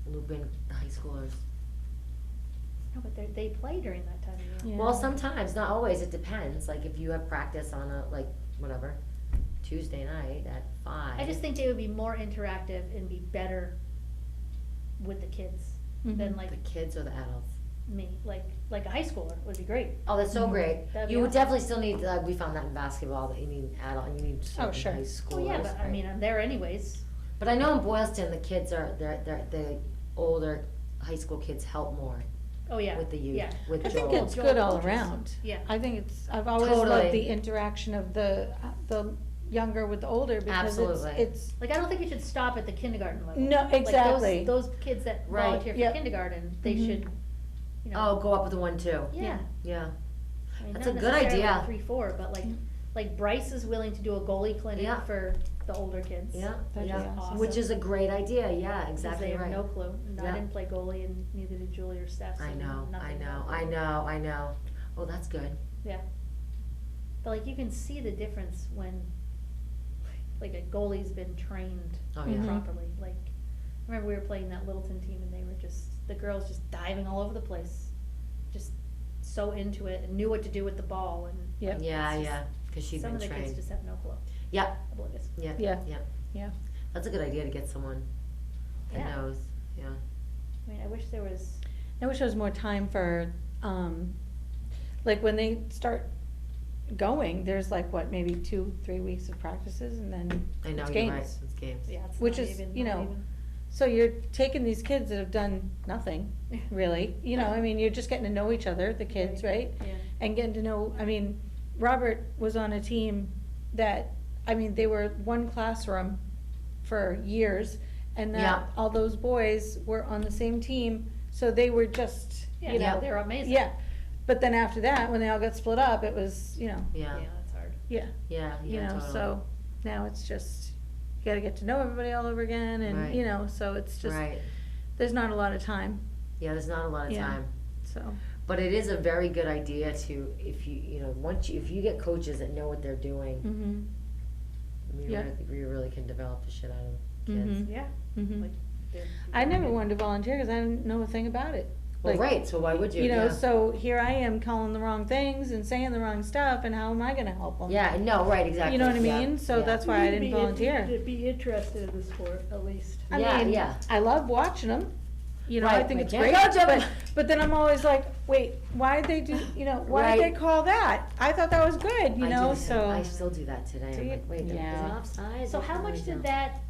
loop in the high schoolers. No, but they play during that time of year. Yeah. Well, sometimes, not always, it depends, like if you have practice on a, like, whatever, Tuesday night at 5. I just think they would be more interactive and be better with the kids than Mhm. like The kids or the adults? me, like a high schooler would be great. Oh, that's so Mhm. great. That'd be You would awesome. definitely still need, we found that in basketball, that you need adult, and you need certain sure. high schoolers. Well, yeah, but I right? mean, I'm there anyways. But I know in Boylston, the kids are, the older high school kids help more Oh, yeah. with the youth, Yeah. with I think Joel. it's Joel good all coaches. around. Yeah. I think I've always Totally. loved the interaction of the younger with the older because Absolutely. it's, Like, I don't think it should stop at the kindergarten level. No, Like, exactly. those kids that Right. volunteer for Yep. kindergarten, they Mhm. should, you Oh, know. go up with the 1-2. Yeah. Yeah. I mean, That's not a good necessarily idea. 3-4, but like, Yeah. like Bryce is willing to do a goalie clinic Yeah. for the older kids. Yeah, That'd be yeah, awesome. which is a great idea, yeah, Because exactly they right. have no clue. And I Yeah. didn't play goalie and neither did Julie or Steph. so I they know, nothing I know, about I goalie. know, I know. Oh, that's good. Yeah. But like you can see the difference when like a goalie's been trained Oh, yeah. Mhm. properly. Like I remember we were playing that Littleton team and they were just the girls just diving all over the place. Just so into it and knew what to do with the ball and Yep. Yeah, it's just- yeah, cause she'd some been of the kids trained. just have no clue. Yeah, Oblivious. yeah, Yeah. yeah. yeah. That's a good idea to get someone that Yeah. knows, yeah. I mean, I wish there was I wish there was more time for, like when they start going, there's like what, maybe 2-3 weeks of practices and then I know, it's you're right, games. it's games. yeah, it's Which not is, even, you not know, even- So you're taking these kids that have done nothing, really, you know, I mean, you're just getting to know each other, the kids, right? Yeah. And getting to know, I mean, Robert was on a team that, I mean, they were one classroom for years, and Yeah. that, all those boys were on the same team, so they were just, Yeah, you know. they're amazing. Yeah, but then after that, when they all got split up, it was, you know, Yeah, Yeah, that's hard. yeah, yeah, you yeah, know, totally. so now it's just, you gotta get to know everybody all over again, and, Right. you know, so it's just, Right, there's not a lot of time, yeah, there's not a lot of Yeah. time. so. But it is a very good idea to, if you know, if you get coaches that know what they're doing, Mm-hmm, you Yeah. really, you really can develop the shit out of kids. Mhm. Yeah. mm-hmm. Like, they're- I never wanted to volunteer, cause I didn't know a thing about it. Well, Like, right, so why would you? You know, Yeah. so here I am calling the wrong things and saying the wrong stuff, and how am I gonna help them? Yeah, no, right, exactly. You know what I yeah, mean? So yeah. that's why I didn't volunteer. To be interested in the sport, at least. I Yeah, mean, yeah. I love watching them. You know, I Right, think but it's can't great, coach 'em. but then I'm always like, wait, why did they do, you know, why did Right. they call that? I thought that was good, you I do know, the same. so. I still do that today. Do I'm you? like, wait, there's Yeah. an offside. So how much No. did that,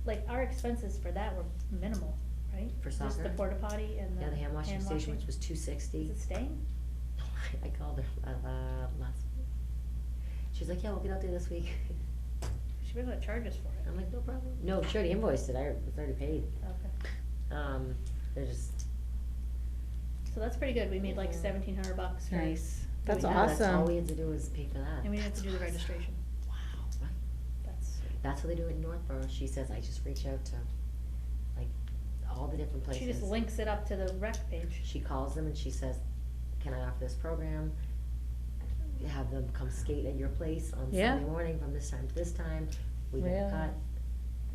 like, our expenses for that were minimal, right? For Just the soccer? porta potty and the Yeah, the hand washing station, which was Is $260. it staying? I called her last week. She's like, yeah, we'll get out there this week. She was gonna charge us for it. I'm like, no problem. No, she already invoiced it. It's already paid. Okay. They're just. So that's pretty good. We made like $1,700 for. Nice, that's Yeah, That's all we awesome. had to do was pay for that. And we didn't have to do the registration. Wow. Right. That's, That's what they do in Northborough. She says, I just reach out to, like, all the different places. she just links it up to the rec page. She calls them and she says, can I offer this program? Have them come skate at your place on Yeah. Sunday morning from this time to this time, we get a Really? cut,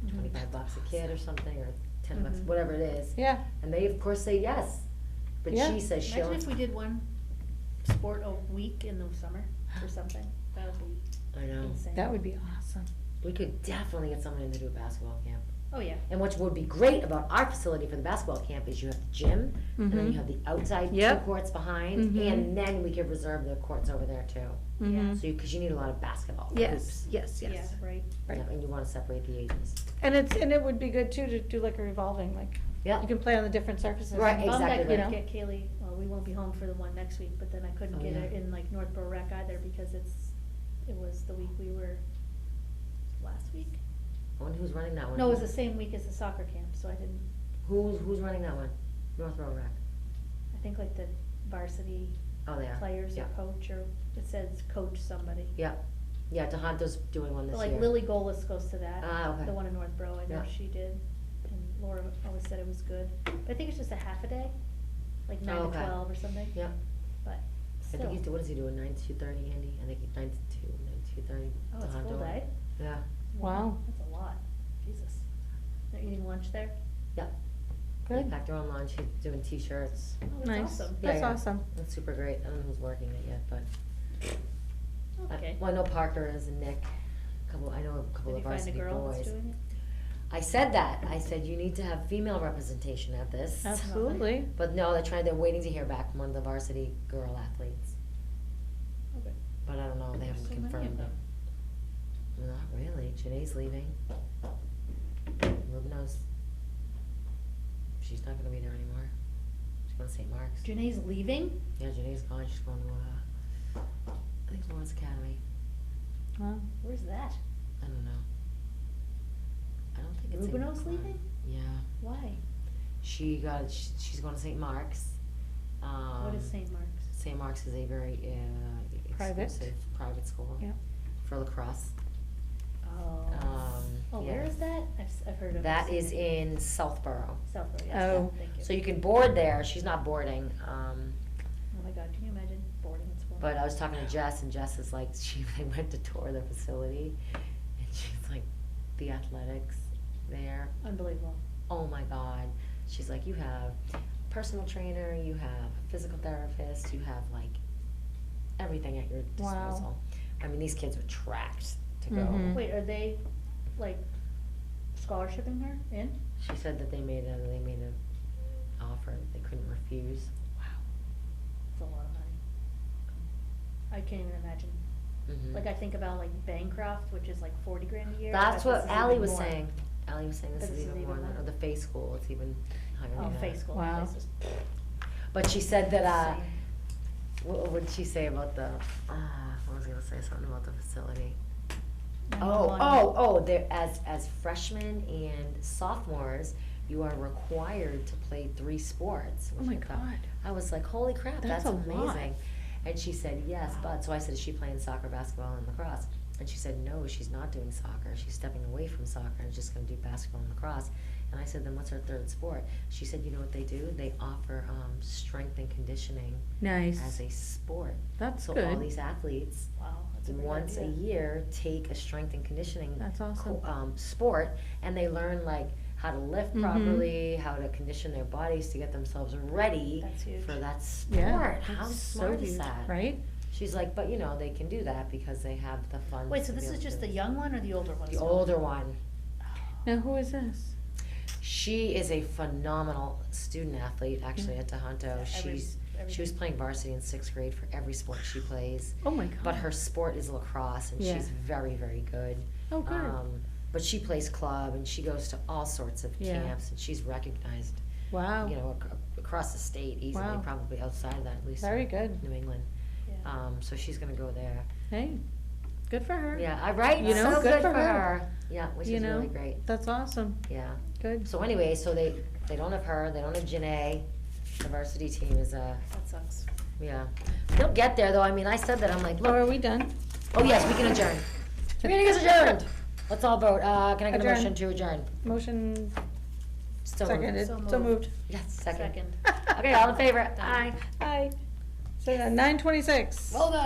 Mhm. $25 a kid or something, or $10, Mhm. whatever it is. Yeah, And they, of course, say yes, but Yeah. she says she'll. Imagine if we did one sport a week in the summer or something, that would be I know, insane. that would be awesome. we could definitely get someone in to do a basketball camp. Oh, yeah. And what would be great about our facility for the basketball camp is you have the gym, and then Mhm. you have the outside two Yep. courts behind, Mhm. and then we could reserve the courts over there too. Mhm. So, because you need a lot of basketball Yes, hoops. yes, yes. Yeah, right. Right. Yeah, and you wanna separate the ages. And it would be good too to do like a revolving, like, Yeah. you can play on the different surfaces. Right, and- Bummed I exactly couldn't right. get Kaylee, well, we won't be home for the one next week, but then I couldn't Oh, get her yeah. in like Northborough Rec either because it was the week we were, last week? I wonder who's running that one? No, it was the same week as the soccer camp, so I didn't, Who's running that one? Northborough Rec. I think like the varsity Oh, they are. players or Yeah. coach, or it says coach somebody. Yeah, yeah, Tohonto's doing one this But year. like Lily Golis goes to that, Ah, okay. the one in Northborough, I know Yeah. she did, and Laura always said it was good. But I think it's just a half a day, like 9 to Oh, okay. 12 or something, Yeah, but I still. think what is he doing, 9 to 2:30, Andy? I think 9 to 2, 9 to 2:30. Oh, it's a full day? Yeah, Wow. That's a lot, Jesus. They're eating lunch there? yeah. They Good. packed their own lunch, she's doing t-shirts. Oh, that's Nice. awesome. That's Yeah, yeah. awesome. That's super great, I don't know who's working it yet, but. Okay. Well, I know Parker is and Nick, I know a couple Did of you find a varsity girl that's boys. doing it? I said that, I said you need to have female representation at this. Absolutely. But no, they're waiting to hear back from one of the varsity girl athletes, Okay. but I don't know, they There's haven't so many of confirmed them. it. Not really, Janae's leaving. Rubino's, she's not gonna be there anymore, she's going to St. Mark's. Janae's leaving? Yeah, Janae's gone, she's going to, I think Lawrence Academy, Wow. Where's that? I don't know. I don't think it's St. Rubino's Mark's. leaving? Yeah, Why? she's going to St. Mark's. What is St. Mark's? St. Mark's is a very, Private. exclusive private school. Yeah. For lacrosse. Oh. Oh, yeah. where is that? I've heard of it. That is in Southborough. Southborough, yes, Oh. thank you. So you can board there, she's not boarding, Oh my God, can you imagine boarding in school? but I was talking to Jess, and Jess is like, they went to tour the facility, and she's like, the athletics there, Unbelievable. oh my God. She's like, you have personal trainer, you have a physical therapist, you have like everything at your Wow. disposal. I mean, these kids were tracked to go. Mhm. Wait, are they, like, scholarshiping her in? She said that they made a offer that they couldn't refuse. Wow. That's a lot of money. I can't even imagine. Mhm. Like, I think about like Bancroft, which is like 40 grand a year. That's but what this is Ally even was more. saying. Ally was saying this But is even more, more. or the Faith School, it's even higher than Oh, that. Faith School. Wow. Faith is But she said that, insane. what did she say about the, I was gonna say something about the facility. 911. They're, as freshmen and sophomores, you are required to play 3 sports. Oh which my I thought- God. I was like, holy crap, That's that's a lot. amazing. And she said, yes, Wow. but, so I said, is she playing soccer, basketball, and lacrosse? And she said, no, she's not doing soccer, she's stepping away from soccer and just gonna do basketball and lacrosse. And I said, then what's her 3rd sport? She said, you know what they do? They offer, strength and conditioning Nice. as a sport. That's So all good. these athletes, Wow, that's a great once a idea. year, take a strength and conditioning That's awesome. sport, and they learn like how to lift Mhm. properly, how to condition their bodies to get themselves ready That's huge. for that sport. Yeah. How that's smart so is huge, that? right? She's like, but you know, they can do that because they have the funds. Wait, so to be this able is to just do the it. young one or the older one? The as well? older one. Now, who is this? She is a phenomenal student athlete, actually, at Tohonto. Every- She was everything. playing varsity in 6th grade for every sport she plays. Oh my God. But her sport is lacrosse, and Yeah. she's very, very good. Oh, good. But she plays club, and she goes to all sorts of Yeah. camps, and she's recognized, Wow. you know, across the state easily, Wow. probably outside of that, at least Very in good. New England. Yeah. So she's gonna go there. Hey, good for her. Yeah, right, You know, so good good for for her. her. Yeah, which You is know, really great, That's awesome. yeah. Good. So anyway, so they don't have her, they don't have Janae, the varsity team is, That sucks. yeah. They'll get there, though, I mean, I said that, I'm like, Oh, are look, we done? oh yes, we can adjourn. Meeting is adjourned. Let's all vote, can I get a Adjourn. motion to adjourn? Motion Still moved. seconded, So so moved. moved. Yes, second. Second. Okay, all in favor? Done. Aye. Aye. So 9:26. Well done.